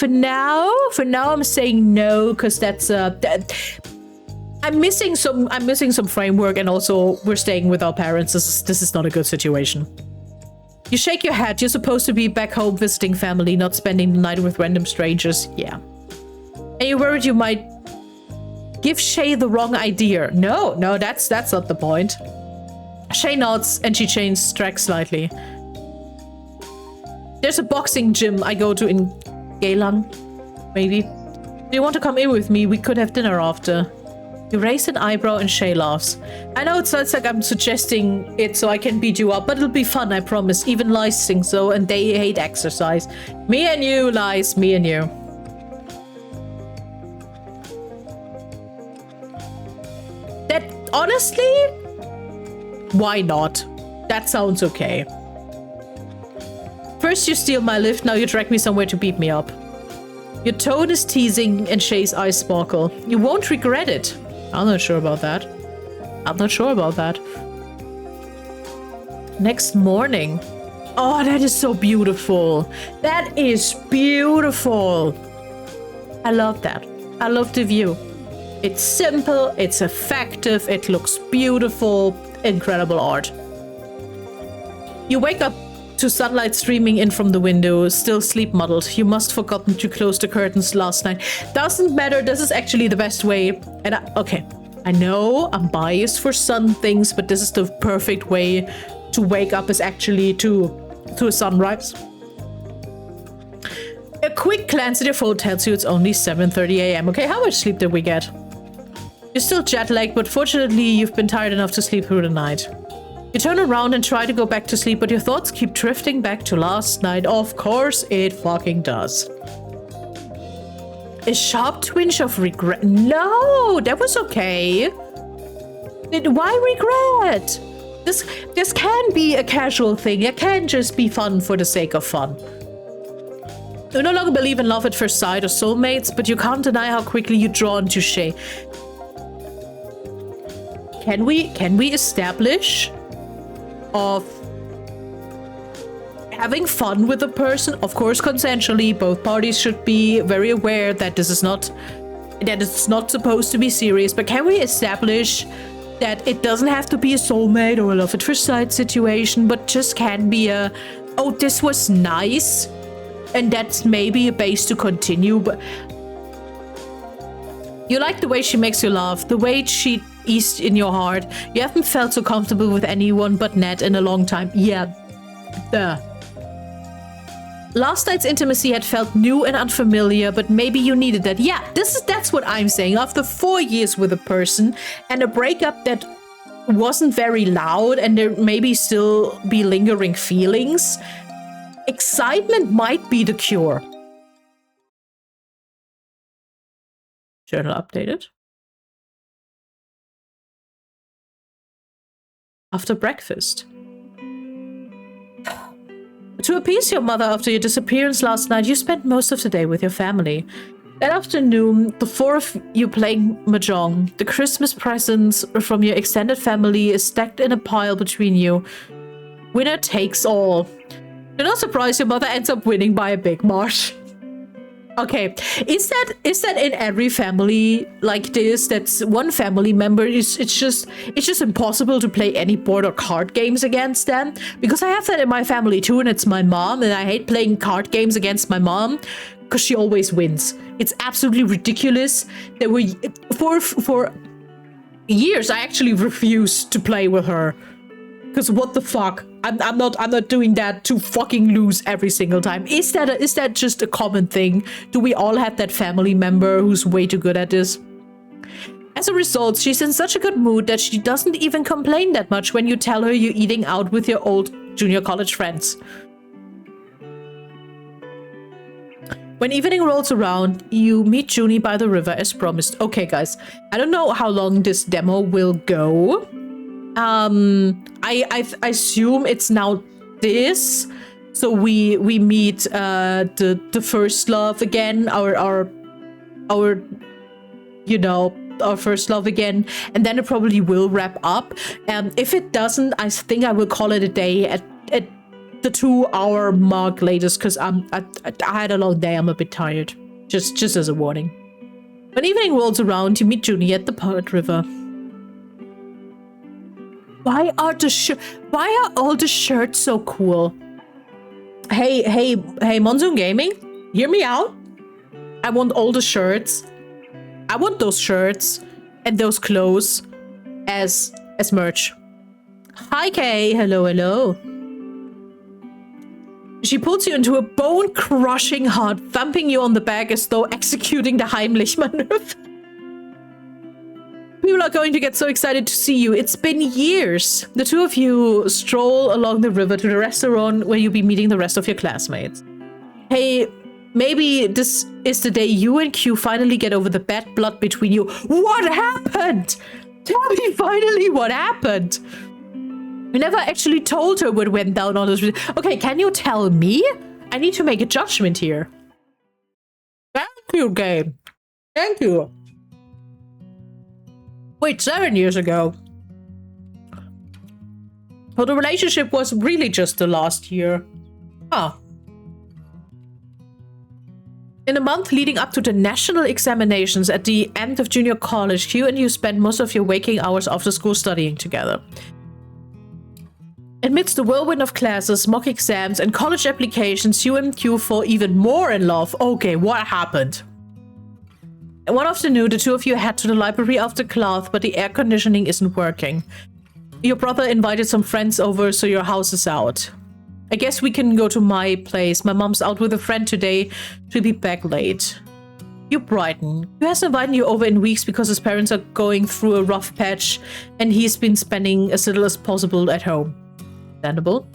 now, I'm saying no, because that's I'm missing some framework, and also we're staying with our parents. This is not a good situation. You shake your head. You're supposed to be back home visiting family, not spending the night with random strangers. Yeah. And you're worried you might give Shay the wrong idea. No, that's not the point. Shay nods and she changes track slightly. There's a boxing gym I go to in Geylang. Maybe. Do you want to come in with me? We could have dinner after. You raise an eyebrow and Shay laughs. I know it sounds like I'm suggesting it so I can beat you up, but it'll be fun, I promise. Even Lice think so, and they hate exercise. Me and you, Lice, me and you. That, honestly, Why not? That sounds okay. First you steal my lift, now you drag me somewhere to beat me up. Your tone is teasing and Shay's eyes sparkle. You won't regret it. I'm not sure about that. I'm not sure about that. Next morning. Oh, that is so beautiful. That is beautiful. I love that. I love the view. It's simple, it's effective, it looks beautiful. Incredible art. You wake up to sunlight streaming in from the window, still sleep muddled. You must have forgotten to close the curtains last night. Doesn't matter, this is actually the best way. And okay, I know I'm biased for some things, but this is the perfect way to wake up, is actually to a sunrise. A quick glance at your phone tells you it's only 7:30 a.m. Okay, how much sleep did we get? You're still jet-lagged, but fortunately you've been tired enough to sleep through the night. You turn around and try to go back to sleep, but your thoughts keep drifting back to last night. Of course it fucking does. A sharp twinge of regret. No, that was okay. Why regret? This can be a casual thing. It can just be fun for the sake of fun. You no longer believe in love at first sight or soulmates, but you can't deny how quickly you're drawn to Shay. Can we establish of having fun with a person, of course consensually? Both parties should be very aware that it's not supposed to be serious, but can we establish that it doesn't have to be a soulmate or a love at first sight situation, but just can be a, oh, this was nice, and that's maybe a base to continue. But you like the way she makes you laugh, the way she eased in your heart. You haven't felt so comfortable with anyone but Ned in a long time. Yeah, last night's intimacy had felt new and unfamiliar, but maybe you needed that. Yeah, that's what I'm saying. After 4 years with a person and a breakup that wasn't very loud and there maybe still be lingering feelings, excitement might be the cure. Journal updated. After breakfast. To appease your mother after your disappearance last night, you spent most of the day with your family. That afternoon, the four of you playing mahjong. The Christmas presents from your extended family is stacked in a pile between you. Winner takes all. You're not surprised your mother ends up winning by a big margin. Okay, is that in every family like this? That's one family member it's just impossible to play any board or card games against them, because I have that in my family too, and it's my mom, and I hate playing card games against my mom because she always wins. It's absolutely ridiculous. That we for years I actually refused to play with her. Because what the fuck? I'm not doing that to fucking lose every single time. Is that just a common thing? Do we all have that family member who's way too good at this? As a result, she's in such a good mood that she doesn't even complain that much when you tell her you're eating out with your old junior college friends. When evening rolls around, you meet Junie by the river as promised. Okay, guys, I don't know how long this demo will go. I assume it's now this, so we meet the first love again, our first love again, and then it probably will wrap up. If it doesn't, I think I will call it a day at the 2-hour mark latest, because I had a long day. I'm a bit tired. Just as a warning. When evening rolls around, you meet Junie at the Pirate River. Why are all the shirts so cool? Hey, Monsoon Gaming, hear me out. I want all the shirts. I want those shirts and those clothes as merch. Hi, Kay. Hello. She pulls you into a bone-crushing hug, thumping you on the back as though executing the Heimlich maneuver. People are going to get so excited to see you. It's been years. The two of you stroll along the river to the restaurant where you'll be meeting the rest of your classmates. Hey, maybe this is the day you and Q finally get over the bad blood between you. What happened? Tell me finally what happened. We never actually told her what went down on this. Okay, can you tell me? I need to make a judgment here. Thank you, game. Thank you. Wait, 7 years ago. Well, the relationship was really just the last year. Huh. In the month leading up to the national examinations at the end of junior college, Q and you spent most of your waking hours after school studying together. Amidst the whirlwind of classes, mock exams, and college applications, you and Q fall even more in love. Okay, what happened? And one afternoon, the two of you head to the library after class, but the air conditioning isn't working. Your brother invited some friends over, so your house is out. I guess we can go to my place. My mom's out with a friend today. She'll be back late. You brighten. He hasn't invited you over in weeks because his parents are going through a rough patch and he's been spending as little as possible at home. Understandable.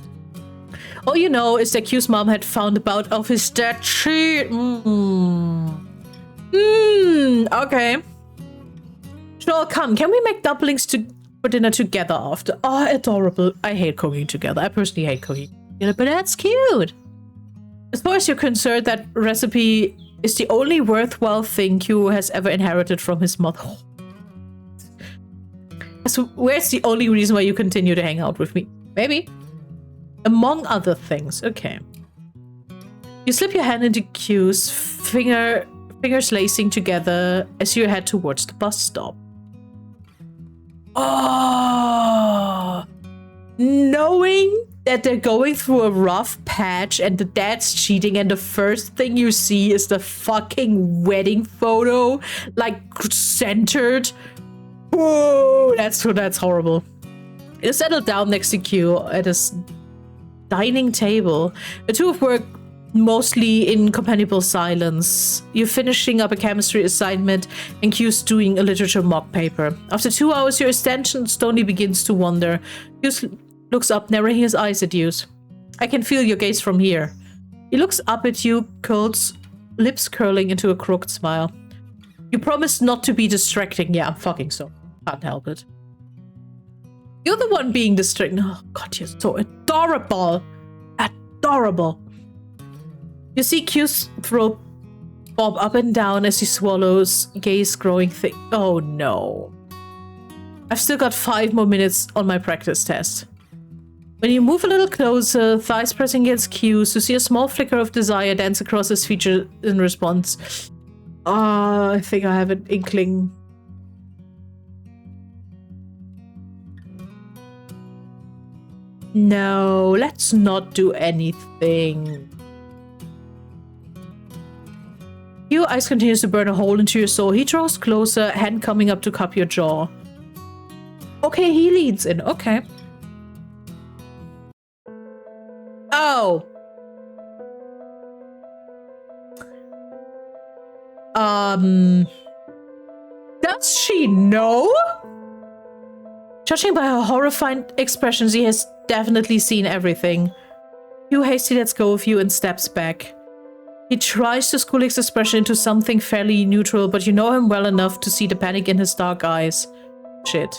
All you know is that Q's mom had found out of his dead cheat. Okay. Sure, come. Can we make dumplings for dinner together after? Oh, adorable. I hate cooking together. I personally hate cooking together, but that's cute. As far as you're concerned, that recipe is the only worthwhile thing Q has ever inherited from his mother. So where's the only reason why you continue to hang out with me? Maybe. Among other things. Okay. You slip your hand into Q's fingers lacing together as you head towards the bus stop. Oh, knowing that they're going through a rough patch and the dad's cheating and the first thing you see is the fucking wedding photo, like centered. Oh, that's horrible. You settle down next to Q at his dining table. The two of work mostly in companionable silence. You're finishing up a chemistry assignment and Q's doing a literature mock paper. After 2 hours, your attention slowly begins to wander. Q looks up, narrowing his eyes at you. I can feel your gaze from here. He looks up at you, lips curling into a crooked smile. You promised not to be distracting. Yeah, I'm fucking so. Can't help it. You're the one being distracted. Oh god, you're so adorable. Adorable. You see Q's throat bob up and down as he swallows, gaze growing thick. Oh no. I've still got 5 more minutes on my practice test. When you move a little closer, thighs pressing against Q's, you see a small flicker of desire dance across his features in response. I think I have an inkling. No, let's not do anything. Your eyes continues to burn a hole into your soul. He draws closer, hand coming up to cup your jaw. Okay, he leads in. Okay. Oh. Does she know? Judging by her horrified expressions, he has definitely seen everything. Hugh hastily lets go of you and steps back. He tries to school his expression into something fairly neutral, but you know him well enough to see the panic in his dark eyes. Shit.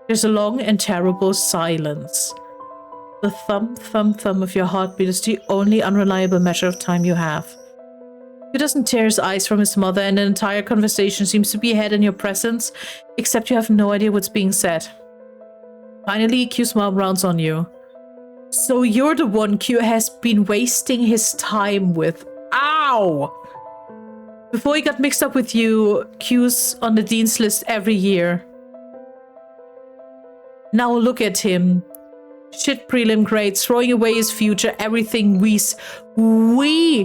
There's a long and terrible silence. The thump, thump, thump of your heartbeat is the only unreliable measure of time you have. He doesn't tear his eyes from his mother, and the entire conversation seems to be ahead in your presence, except you have no idea what's being said. Finally, Q's mom rounds on you. So you're the one Q has been wasting his time with. Ow! Before he got mixed up with you, Q's on the dean's list every year. Now look at him. Shit prelim grades, throwing away his future, everything we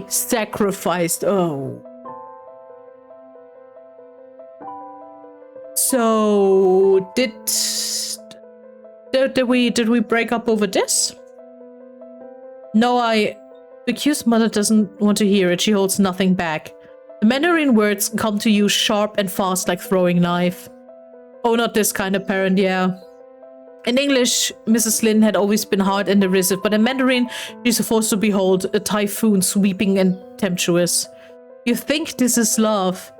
sacrificed. Oh. So did we break up over this? No, the Q's mother doesn't want to hear it. She holds nothing back. The Mandarin words come to you sharp and fast like throwing knife. Oh, not this kind of parent, yeah. In English, Mrs. Lin had always been hard and derisive, but in Mandarin, she's supposed to behold a typhoon sweeping and tempestuous. You think this is love?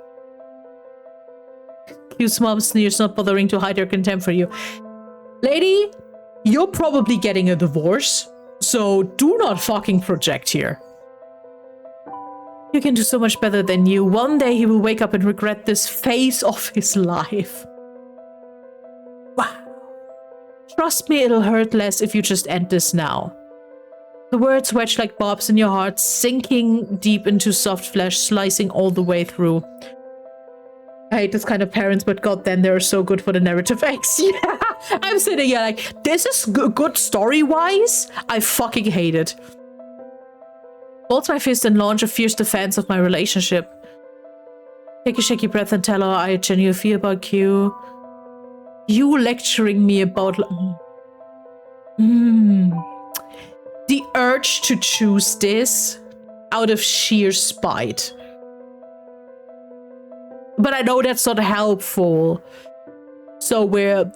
Q's mom sneers, not bothering to hide her contempt for you. Lady, You're probably getting a divorce, so do not fucking project here. You can do so much better than you. One day he will wake up and regret this phase of his life. Wow. Trust me, it'll hurt less if you just end this now. The words wedge like barbs in your heart, sinking deep into soft flesh, slicing all the way through. I hate this kind of parents, but goddamn, they're so good for the narrative X. Yeah, I'm sitting here like, this is good story-wise. I fucking hate it. Balls my fist and launch a fierce defense of my relationship. Take a shaky breath and tell her I genuinely feel about Q. You lecturing me about... The urge to choose this out of sheer spite. But I know that's not helpful. So we're...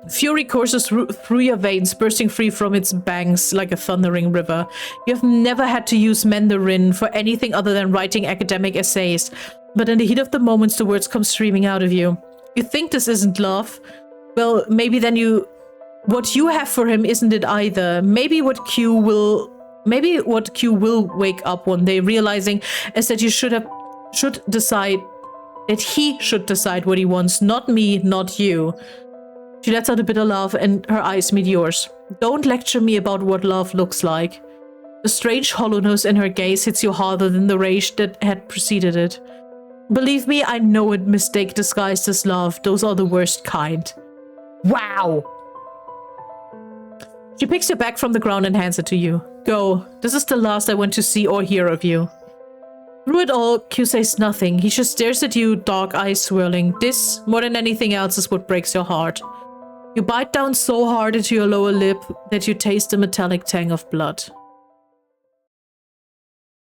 Fury courses through your veins, bursting free from its banks like a thundering river. You have never had to use Mandarin for anything other than writing academic essays. But in the heat of the moments, the words come streaming out of you. You think this isn't love? Well, maybe then what you have for him isn't it either. Maybe what Q will wake up one day realizing is that you should decide that he should decide what he wants, not me, not you. She lets out a bitter laugh and her eyes meet yours. Don't lecture me about what love looks like. The strange hollowness in her gaze hits you harder than the rage that had preceded it. Believe me, I know it. Mistake disguised as love. Those are the worst kind. Wow! She picks your bag from the ground and hands it to you. Go. This is the last I want to see or hear of you. Through it all, Q says nothing. He just stares at you, dark eyes swirling. This, more than anything else, is what breaks your heart. You bite down so hard into your lower lip that you taste the metallic tang of blood.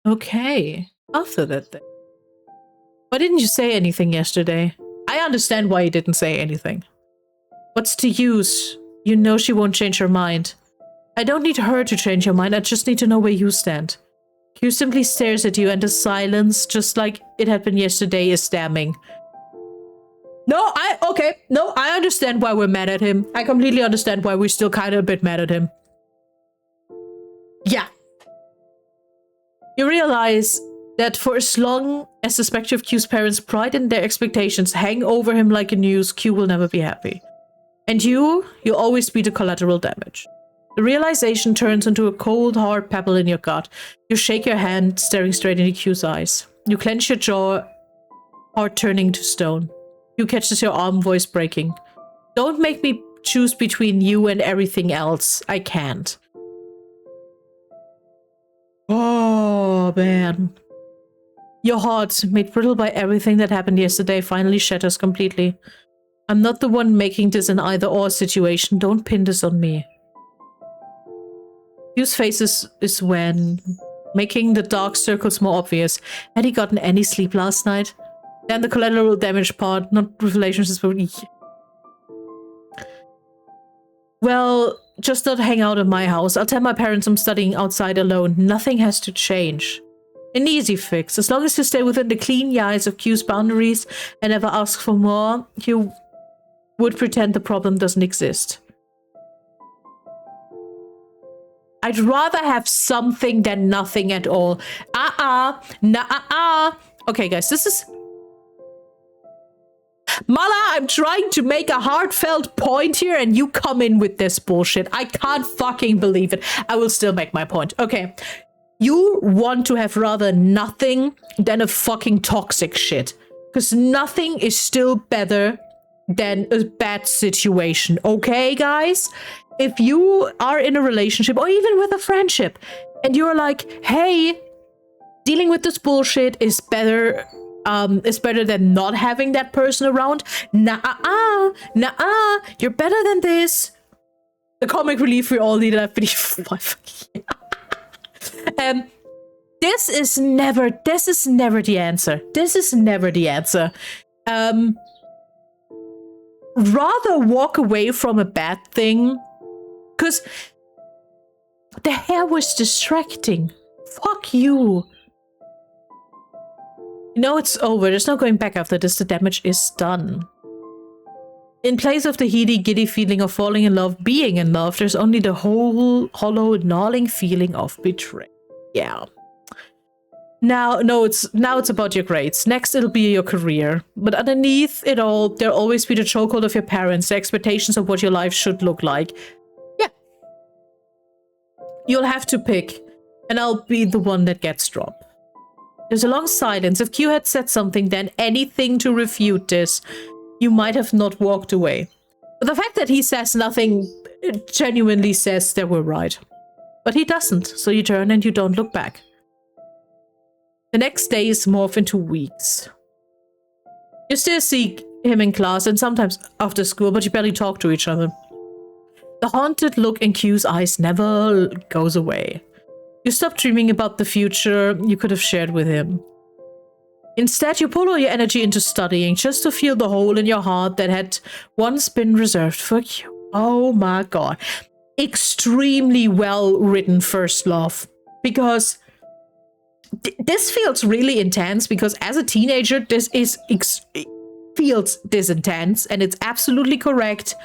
Okay. After that then. Why didn't you say anything yesterday? I understand why you didn't say anything. What's the use? You know she won't change her mind. I don't need her to change her mind, I just need to know where you stand. Q simply stares at you and the silence, just like it had been yesterday, is damning. No, I understand why we're mad at him. I completely understand why we're still kind of a bit mad at him. Yeah. You realize that for as long as the specter of Q's parents' pride and their expectations hang over him like a noose, Q will never be happy. And you'll always be the collateral damage. The realization turns into a cold, hard pebble in your gut. You shake your hand, staring straight into Q's eyes. You clench your jaw, heart turning to stone. You catches your arm, voice breaking. Don't make me choose between you and everything else. I can't. Oh, man. Your heart, made brittle by everything that happened yesterday, finally shatters completely. I'm not the one making this an either-or situation. Don't pin this on me. Q's face is wan, making the dark circles more obvious. Had he gotten any sleep last night? Then the collateral damage part, not relationships, but... Well, just not hang out in my house. I'll tell my parents I'm studying outside alone. Nothing has to change. An easy fix. As long as you stay within the clean eyes of Q's boundaries and never ask for more, you would pretend the problem doesn't exist. I'd rather have something than nothing at all. Okay, guys, this is... Mala, I'm trying to make a heartfelt point here and you come in with this bullshit. I can't fucking believe it. I will still make my point. Okay. You want to have rather nothing than a fucking toxic shit. Because nothing is still better than a bad situation. Okay, guys? If you are in a relationship or even with a friendship and you're like, hey, dealing with this bullshit is better than not having that person around. Nah-uh, you're better than this. The comic relief we all need in that video. This is never the answer. This is never the answer. Rather walk away from a bad thing. Because the hair was distracting. Fuck you. You know it's over. There's no going back after this. The damage is done. In place of the heady, giddy feeling of falling in love, being in love, there's only the whole hollow, gnawing feeling of betrayal. Yeah. Now it's about your grades. Next, it'll be your career. But underneath it all, there'll always be the chokehold of your parents, the expectations of what your life should look like. Yeah. You'll have to pick, and I'll be the one that gets dropped. There's a long silence. If Q had said something, then anything to refute this, you might have not walked away. But the fact that he says nothing genuinely says they were right. But he doesn't, so you turn and you don't look back. The next days morph into weeks. You still see him in class and sometimes after school, but you barely talk to each other. The haunted look in Q's eyes never goes away. You stop dreaming about the future you could have shared with him. Instead, you pull all your energy into studying just to feel the hole in your heart that had once been reserved for Q. Oh my god. Extremely well written first love. Because this feels really intense, because as a teenager, this feels this intense, and it's absolutely correct.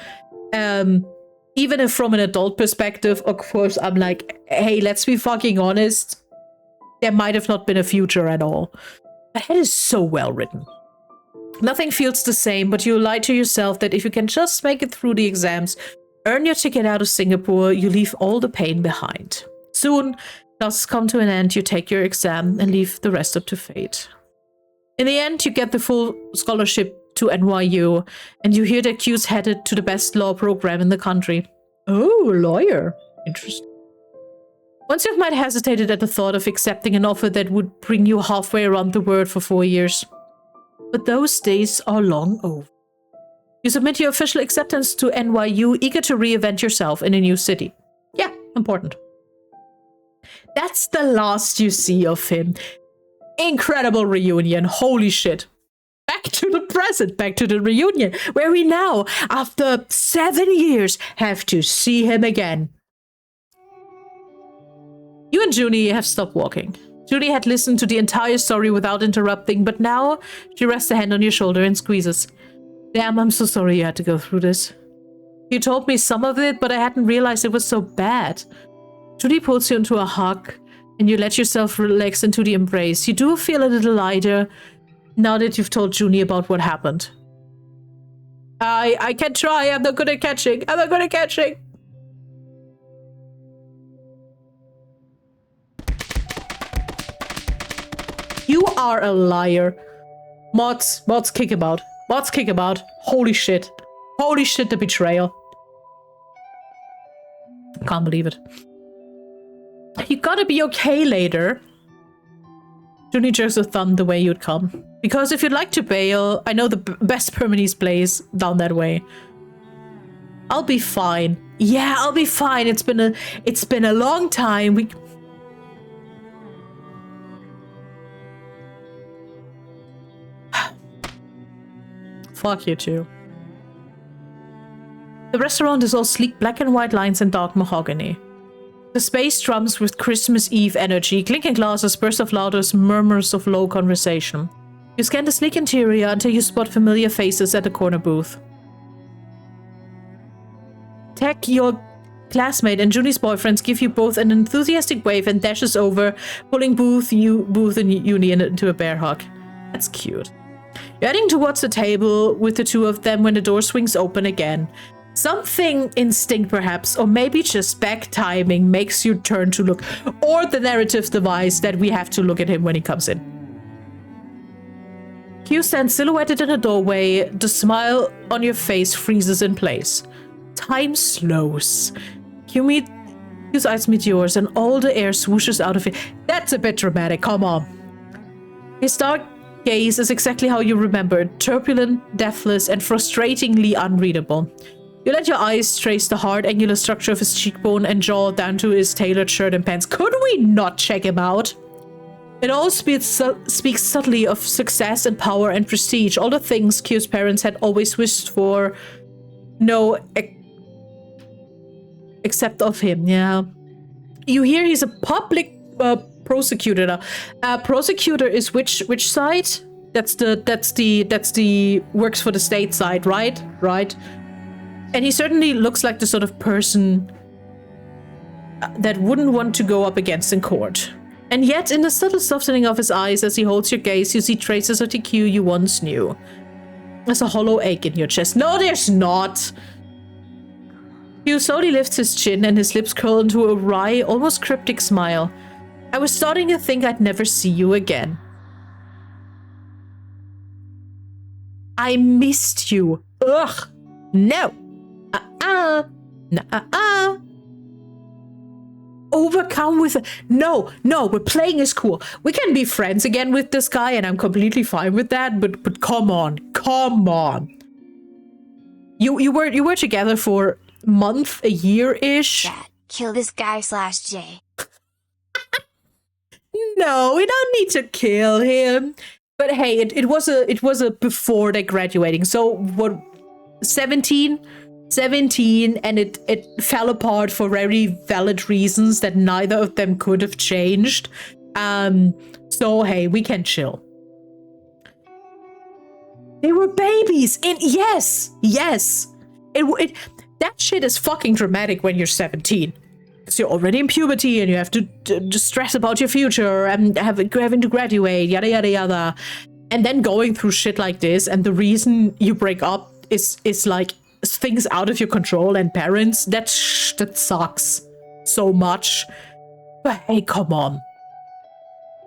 Even if from an adult perspective, of course, I'm like, hey, let's be fucking honest. There might have not been a future at all. But it is so well written. Nothing feels the same, but you lie to yourself that if you can just make it through the exams, earn your ticket out of Singapore, you leave all the pain behind. Soon, classes come to an end, you take your exam and leave the rest up to fate. In the end, you get the full scholarship to NYU, and you hear that Q's headed to the best law program in the country. Oh, lawyer. Interesting. Once you might have hesitated at the thought of accepting an offer that would bring you halfway around the world for 4 years. But those days are long over. You submit your official acceptance to NYU, eager to reinvent yourself in a new city. Yeah, important. That's the last you see of him. Incredible reunion. Holy shit. Back to the present, back to the reunion, where we now, after 7 years, have to see him again. You and Junie have stopped walking. Junie had listened to the entire story without interrupting, but now she rests a hand on your shoulder and squeezes. Damn, I'm so sorry you had to go through this. You told me some of it, but I hadn't realized it was so bad. Junie pulls you into a hug, and you let yourself relax into the embrace. You do feel a little lighter now that you've told Junie about what happened. I can try. I'm not good at catching. I'm not good at catching. You are a liar. Mods, kick him out. Mods, kick him out. Holy shit. Holy shit, the betrayal. Can't believe it. You gotta be okay later. Junie jerks a thumb the way you'd come. Because if you'd like to bail, I know the best Permanese place down that way. I'll be fine. Yeah, I'll be fine. It's been a long time. Fuck you too. The restaurant is all sleek black and white lines and dark mahogany. The space drums with Christmas Eve energy, clinking glasses, bursts of laughter, murmurs of low conversation. You scan the sleek interior until you spot familiar faces at the corner booth. Tech, your classmate, and Junie's boyfriends give you both an enthusiastic wave and dashes over, pulling Booth and Uni into a bear hug. That's cute. You're heading towards the table with the two of them when the door swings open again. Something instinct perhaps, or maybe just back timing makes you turn to look, or the narrative device that we have to look at him when he comes in. Q stands silhouetted in the doorway, the smile on your face freezes in place. Time slows. Q's eyes meet yours and all the air swooshes out of it. That's a bit dramatic, come on. His dark gaze is exactly how you remember it, turbulent, deathless, and frustratingly unreadable. You let your eyes trace the hard, angular structure of his cheekbone and jaw down to his tailored shirt and pants. Could we not check him out? It all speaks subtly of success and power and prestige, all the things Q's parents had always wished for. No, except of him, yeah. You hear he's a public prosecutor. Prosecutor is which side? That's the works for the state side, right? Right. And he certainly looks like the sort of person that wouldn't want to go up against in court. And yet, in the subtle softening of his eyes as he holds your gaze, you see traces of the Q you once knew. There's a hollow ache in your chest. No, there's not! Q slowly lifts his chin and his lips curl into a wry, almost cryptic smile. I was starting to think I'd never see you again. I missed you. Ugh. No. Overcome with no, we're playing is cool. We can be friends again with this guy, and I'm completely fine with that, but come on. You were together for a month, a year-ish. Dad, kill this guy /J. No, we don't need to kill him. But hey, it was a before they graduating. So what 17, and it fell apart for very valid reasons that neither of them could have changed. So hey, we can chill. They were babies, and yes. That shit is fucking dramatic when you're 17. Because you're already in puberty and you have to stress about your future and having to graduate, yada yada yada. And then going through shit like this, and the reason you break up is like things out of your control and parents. That sucks so much. But hey, come on.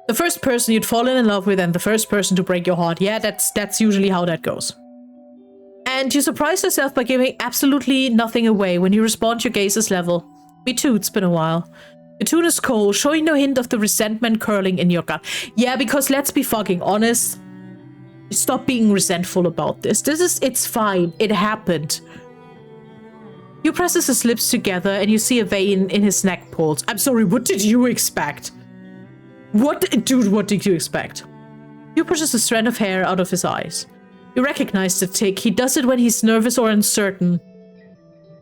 The first person you'd fallen in love with and the first person to break your heart. Yeah, that's usually how that goes. And you surprise yourself by giving absolutely nothing away when you respond your gaze is level. Me too, it's been a while. Your tone is cold, showing no hint of the resentment curling in your gut. Yeah, because let's be fucking honest. Stop being resentful about this. It's fine. It happened. You presses his lips together and you see a vein in his neck pulse. I'm sorry, what did you expect? What did you expect? You pushes a strand of hair out of his eyes. You recognize the tic. He does it when he's nervous or uncertain.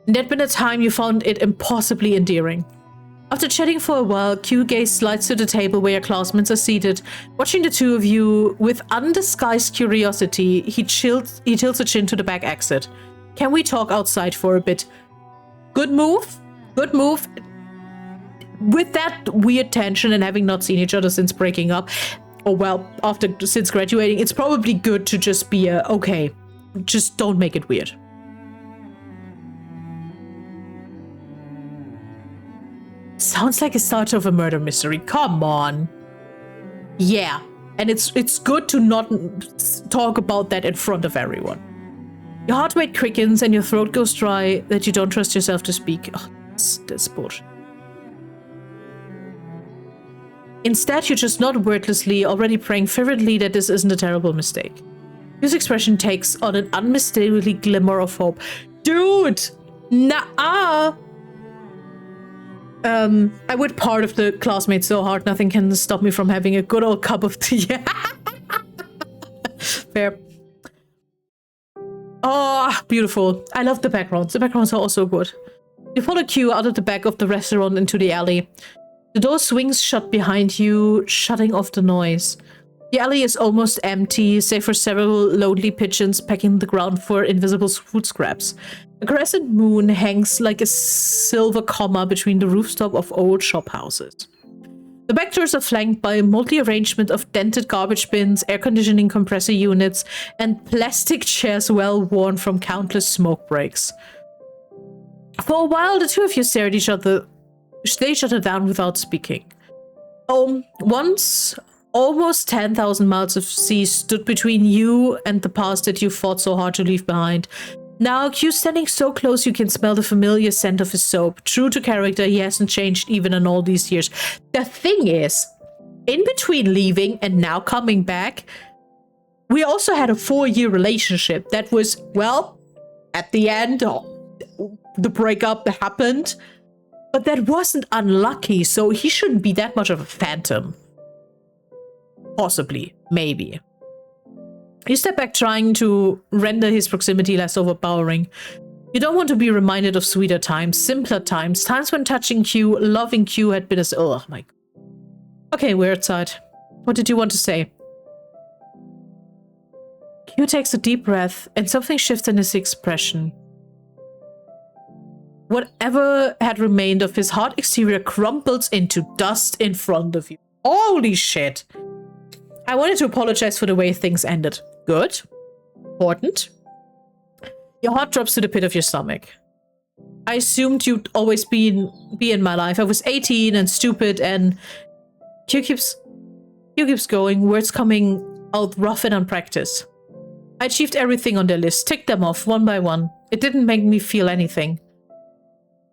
And there'd been a time you found it impossibly endearing. After chatting for a while, Q gaze slides to the table where your classmates are seated. Watching the two of you with undisguised curiosity, he tilts a chin to the back exit. Can we talk outside for a bit? Good move. Good move. With that weird tension and having not seen each other since breaking up, or well, since graduating, it's probably good to just be okay, just don't make it weird. Sounds like a start of a murder mystery. Come on. Yeah, and it's good to not talk about that in front of everyone. Your heart rate quickens and your throat goes dry that you don't trust yourself to speak. Oh, that's bullshit. Instead, you just nod wordlessly, already praying fervently that this isn't a terrible mistake. His expression takes on an unmistakable glimmer of hope. Dude! Nah-ah! I would part of the classmates so hard nothing can stop me from having a good old cup of tea. Fair. Oh, beautiful. I love the backgrounds. The backgrounds are also good. You follow Q out of the back of the restaurant into the alley. The door swings shut behind you, shutting off the noise. The alley is almost empty, save for several lonely pigeons pecking the ground for invisible food scraps. A crescent moon hangs like a silver comma between the rooftop of old shop houses. The back doors are flanked by a multi-arrangement of dented garbage bins, air conditioning compressor units, and plastic chairs well worn from countless smoke breaks. For a while, the two of you stare at each other. They shut her down without speaking. Once, almost 10,000 miles of sea stood between you and the past that you fought so hard to leave behind. Now, Q's standing so close you can smell the familiar scent of his soap. True to character, he hasn't changed even in all these years. The thing is, in between leaving and now coming back, we also had a 4-year relationship that was, well, at the end, the breakup happened. But that wasn't unlucky, so he shouldn't be that much of a phantom. Possibly. Maybe. You step back, trying to render his proximity less overpowering. You don't want to be reminded of sweeter times, simpler times, times when touching Q, loving Q had been as... Oh my... Okay, we're outside. What did you want to say? Q takes a deep breath, and something shifts in his expression. Whatever had remained of his hard exterior crumbles into dust in front of you. Holy shit. I wanted to apologize for the way things ended. Good. Important. Your heart drops to the pit of your stomach. I assumed you'd always be in my life. I was 18 and stupid, and Q keeps going, words coming out rough and unpracticed. I achieved everything on their list, ticked them off one by one. It didn't make me feel anything.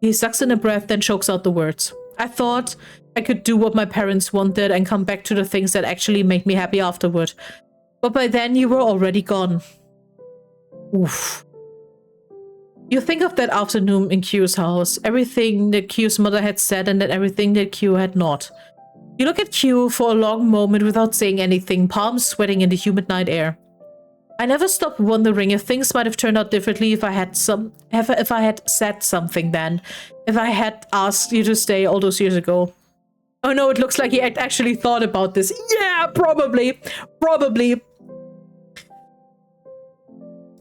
He sucks in a breath, then chokes out the words. I thought I could do what my parents wanted and come back to the things that actually made me happy afterward. But by then, you were already gone. Oof. You think of that afternoon in Q's house, everything that Q's mother had said and then everything that Q had not. You look at Q for a long moment without saying anything, palms sweating in the humid night air. I never stopped wondering if things might have turned out differently if I had said something then, if I had asked you to stay all those years ago. Oh no, it looks like he actually thought about this. Yeah, probably.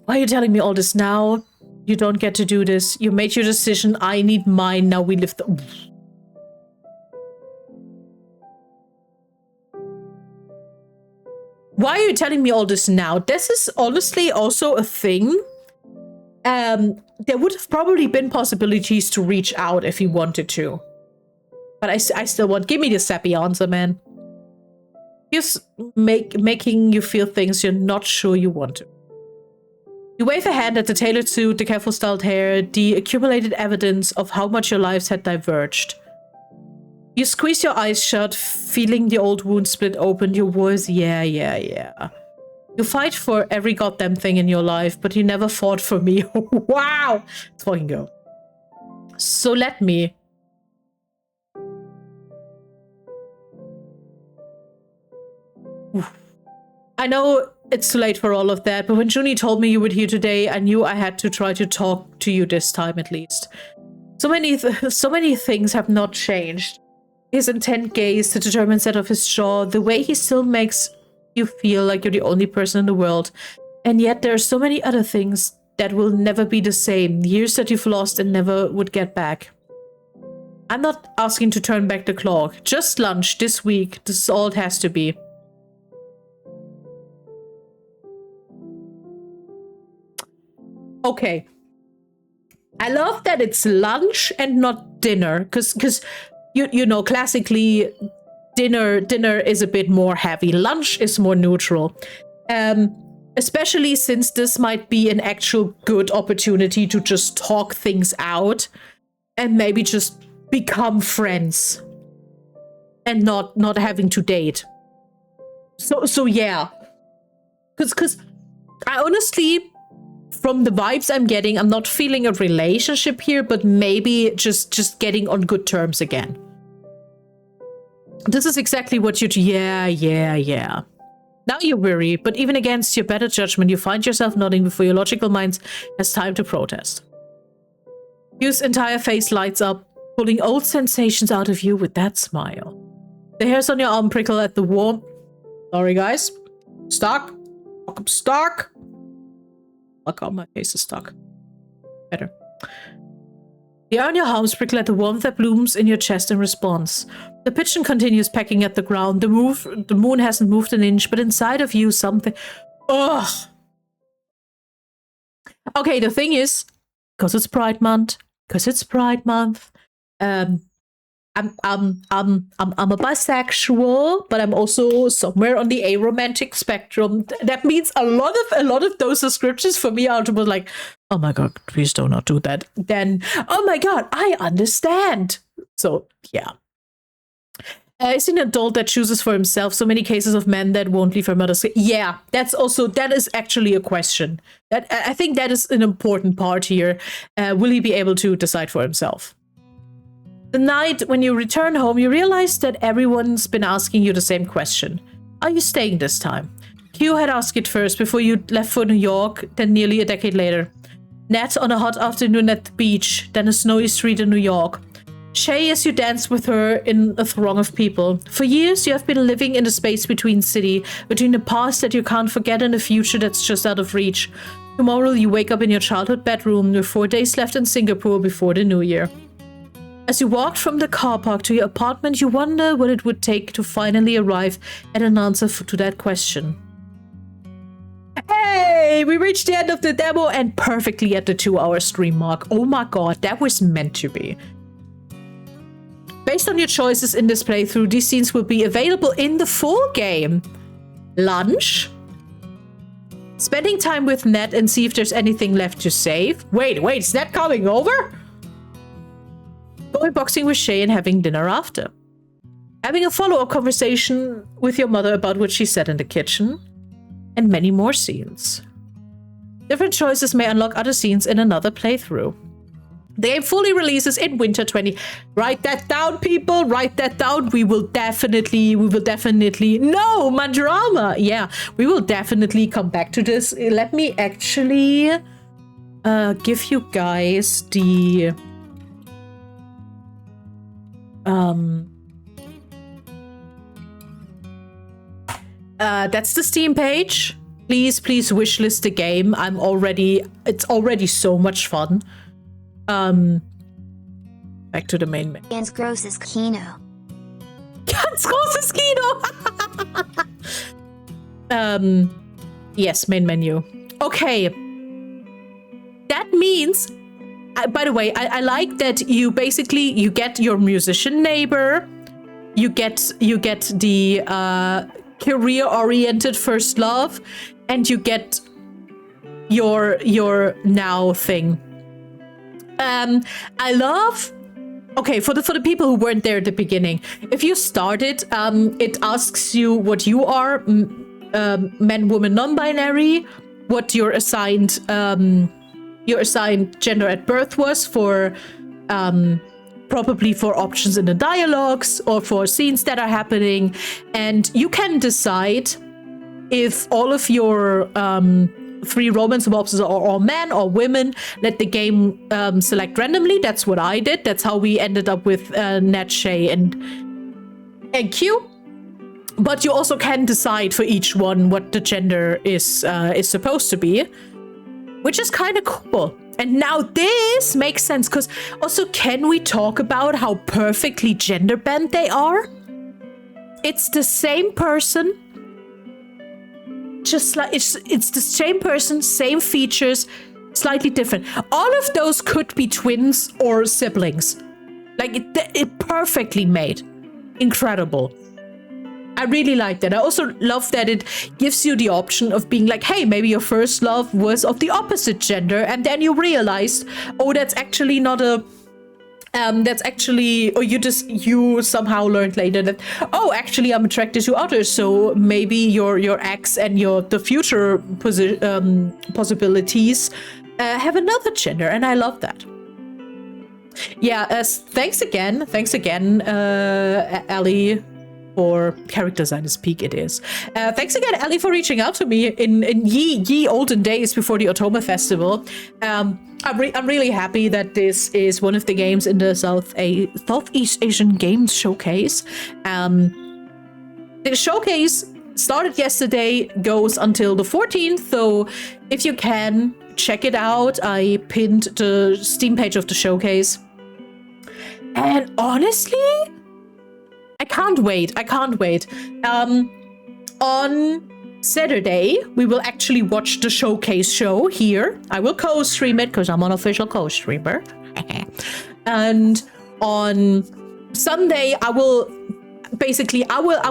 Why are you telling me all this now? You don't get to do this. You made your decision. I need mine. Now we live the... Why are you telling me all this now? This is honestly also a thing. There would have probably been possibilities to reach out if he wanted to. But I still want... Give me the sappy answer, man. Just making you feel things you're not sure you want to. You wave a hand at the tailored suit, the careful styled hair, the accumulated evidence of how much your lives had diverged. You squeeze your eyes shut, feeling the old wound split open. Your voice, yeah. You fight for every goddamn thing in your life, but you never fought for me. Wow! Let's fucking go. So let me. Oof. I know it's too late for all of that, but when Junie told me you were here today, I knew I had to try to talk to you this time at least. So many things have not changed. His intent gaze, the determined set of his jaw, the way he still makes you feel like you're the only person in the world. And yet there are so many other things that will never be the same. Years that you've lost and never would get back. I'm not asking to turn back the clock. Just lunch this week. This is all it has to be. Okay. I love that it's lunch and not dinner, because you know, classically dinner is a bit more heavy. Lunch is more neutral. Especially since this might be an actual good opportunity to just talk things out and maybe just become friends and not having to date. So yeah. Cause I honestly, from the vibes I'm getting, I'm not feeling a relationship here, but maybe just getting on good terms again. This is exactly what you'd... Yeah. Now you worry, but even against your better judgment, you find yourself nodding before your logical mind has time to protest. Hugh's entire face lights up, pulling old sensations out of you with that smile. The hairs on your arm prickle at the warm... Sorry, guys. Stuck. I'm stuck. Oh god, my face is stuck. Better. The air on your arms prickle at the warmth that blooms in your chest in response. The pigeon continues pecking at the ground. The moon hasn't moved an inch, but inside of you something... Ugh! Okay, the thing is, because it's Pride Month, I'm a bisexual, but I'm also somewhere on the aromantic spectrum. That means a lot of those descriptions for me are like, oh my god, please do not do that. Then, oh my god, I understand. So yeah. Is an adult that chooses for himself. So many cases of men that won't leave their mothers. Yeah, that is actually a question. That I think that is an important part here. Will he be able to decide for himself? The night when you return home, you realize that everyone's been asking you the same question. Are you staying this time? Q had asked it first before you left for New York, then nearly a decade later. Nat on a hot afternoon at the beach, then a snowy street in New York. Shay, as you dance with her in a throng of people. For years, you have been living in the space between the past that you can't forget and a future that's just out of reach. Tomorrow, you wake up in your childhood bedroom with 4 days left in Singapore before the new year. As you walked from the car park to your apartment, you wonder what it would take to finally arrive at an answer to that question. Hey, we reached the end of the demo and perfectly at the 2-hour stream mark. Oh my god, that was meant to be. Based on your choices in this playthrough, these scenes will be available in the full game. Lunch. Spending time with Ned and see if there's anything left to save. Wait, is Ned coming over? Going boxing with Shay and having dinner after. Having a follow-up conversation with your mother about what she said in the kitchen. And many more scenes. Different choices may unlock other scenes in another playthrough. The game fully releases in winter 20. Write that down, people. Write that down. We will definitely. No, Mandrama. Yeah, we will definitely come back to this. Let me actually give you guys the that's the Steam page. Please wishlist the game. It's already so much fun. Back to the main menu. Ganz großes Kino. Ganz großes Kino! Yes, main menu. Okay. That means, by the way, I like that you get your musician neighbor, you get the career-oriented first love, and you get your now thing. I love. Okay, for the people who weren't there at the beginning, if you started, it asks you what you are, man, woman, non-binary, what your assigned gender at birth was for, probably for options in the dialogues or for scenes that are happening, and you can decide if all of your 3 romance options are all men or women. Let the game select randomly. That's what I did. That's how we ended up with Nat, Shay, and Q. But you also can decide for each one what the gender is supposed to be, which is kind of cool. And now this makes sense, because also, can we talk about how perfectly gender bent they are? It's the same person. Just like it's the same person, same features, slightly different. All of those could be twins or siblings. Like it perfectly made. Incredible. I really like that. I also love that it gives you the option of being like, hey, maybe your first love was of the opposite gender, and then you realized, oh, that's actually not a or you somehow learned later that, oh, actually I'm attracted to others, so maybe your ex and the future possibilities have another gender, and I love that. Yeah, thanks again, Ellie, for character design is peak. It is. Thanks again, Ellie, for reaching out to me in ye olden days before the Otome festival. I'm really happy that this is one of the games in the Southeast Asian Games Showcase. The showcase started yesterday, goes until the 14th, so if you can, check it out. I pinned the Steam page of the showcase. And honestly, I can't wait. On Saturday, we will actually watch the showcase show here. I will co-stream it because I'm an official co-streamer. And on Sunday, I'm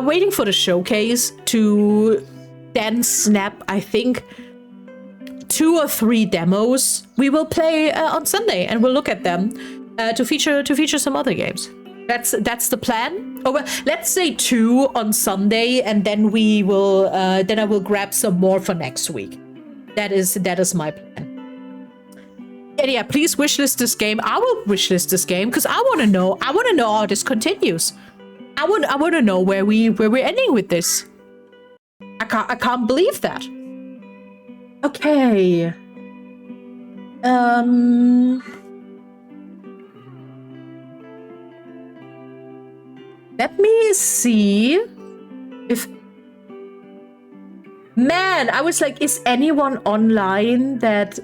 waiting for the showcase to then snap, I think, 2 or 3 demos we will play on Sunday, and we'll look at them to feature some other games. That's the plan. Oh, well, let's say 2 on Sunday, and then we will. Then I will grab some more for next week. That is my plan. And yeah, please wishlist this game. I will wishlist this game because I want to know. I want to know how this continues. I want to know where we're ending with this. I can't believe that. Okay. Let me see if... Man, I was like, is anyone online that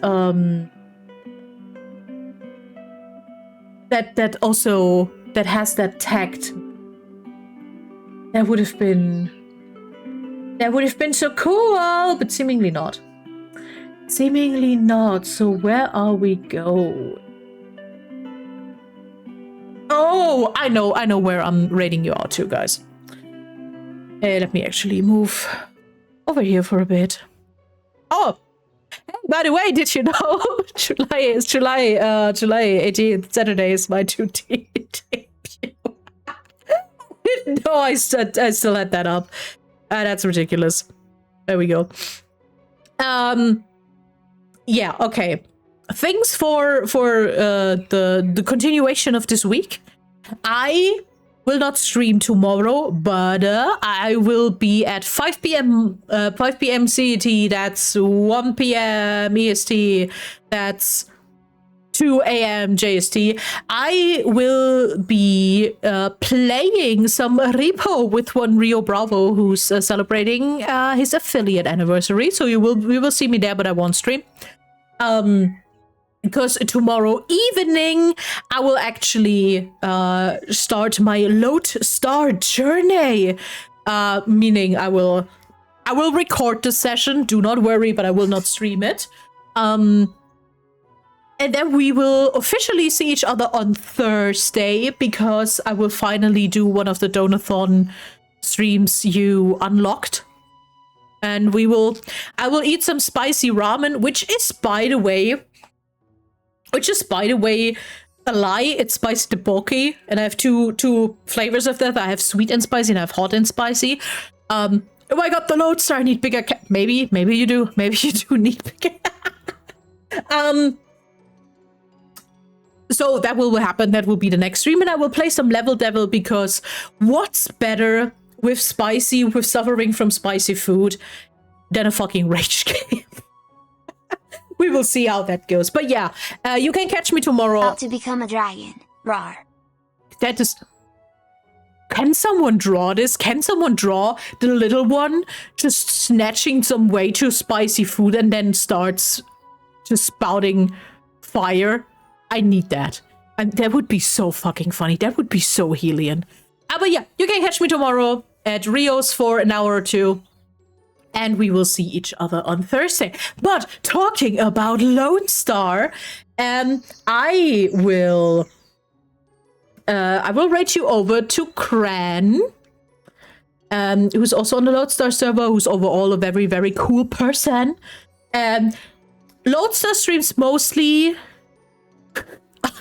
also has that tagged? That would have been so cool, but seemingly not. Seemingly not. So where are we going? Oh, I know where I'm rating you out to, guys. Let me actually move over here for a bit. Oh, by the way, did you know July 18th, Saturday is my 2D debut. No, I still had that up. That's ridiculous. There we go. Yeah, okay. Things for the continuation of this week. I will not stream tomorrow, but I will be at 5 p.m. 5 p.m. CET. That's 1 p.m. EST. That's 2 a.m. JST. I will be playing some repo with one Rio Bravo who's celebrating his affiliate anniversary. So we will see me there, but I won't stream. Because tomorrow evening I will actually start my Lodestar journey. Meaning I will record the session. Do not worry, but I will not stream it. And then we will officially see each other on Thursday, because I will finally do one of the Donathon streams you unlocked. And I will eat some spicy ramen, which is, by the way, a lie. It's spicy tteokbokki, and I have two flavors of that. I have sweet and spicy, and I have hot and spicy. Oh, I got the Lodestar. I need bigger maybe you do. Maybe you do need bigger. So that will happen. That will be the next stream, and I will play some Level Devil, because what's better with suffering from spicy food than a fucking rage game? We will see how that goes. But yeah, you can catch me tomorrow. About to become a dragon. Rawr. That is... Can someone draw this? Can someone draw the little one just snatching some way too spicy food and then starts just spouting fire? I need that. And that would be so fucking funny. That would be so Helian. But yeah, you can catch me tomorrow at Rio's for an hour or two. And we will see each other on Thursday. But talking about Lodestar, I will rate you over to Cran, who's also on the Lodestar server, who's overall a very, very cool person. Lodestar streams mostly...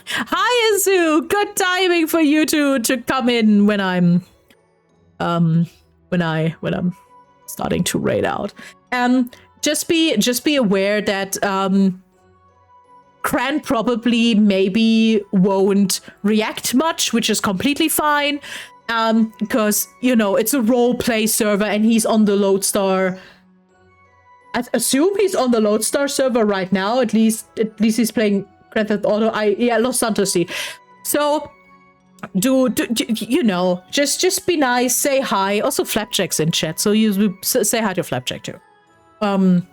Hi, Azu! Good timing for you to come in when I'm starting to raid out. Just be aware that Cran probably maybe won't react much, which is completely fine. Because, you know, it's a roleplay server and he's on the Lodestar. I assume he's on the Lodestar server right now. At least he's playing Grand Theft Auto. Los Santos. So do you know, just be nice, say hi. Also, Flapjack's in chat, so you say hi to Flapjack too. But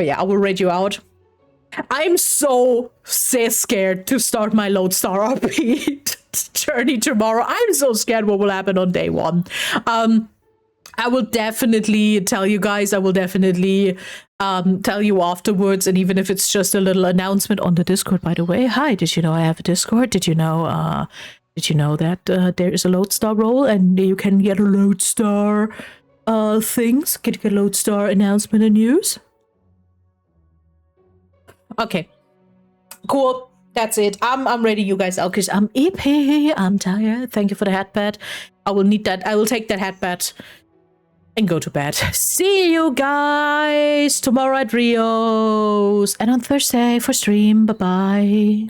yeah, I will raid you out. I'm so scared to start my Lodestar RP journey tomorrow. I'm so scared what will happen on day one. I will definitely tell you guys. I will definitely tell you afterwards, and even if it's just a little announcement on the Discord. By the way, hi, did you know I have a Discord? Did you know that there is a Lodestar role and you can get a Lodestar things? Get a Lodestar announcement and news? Okay, cool. That's it. I'm ready, you guys out, because I'm EP. I'm tired. Thank you for the hat pad. I will need that. I will take that hat pad and go to bed. See you guys tomorrow at Rio's and on Thursday for stream. Bye bye.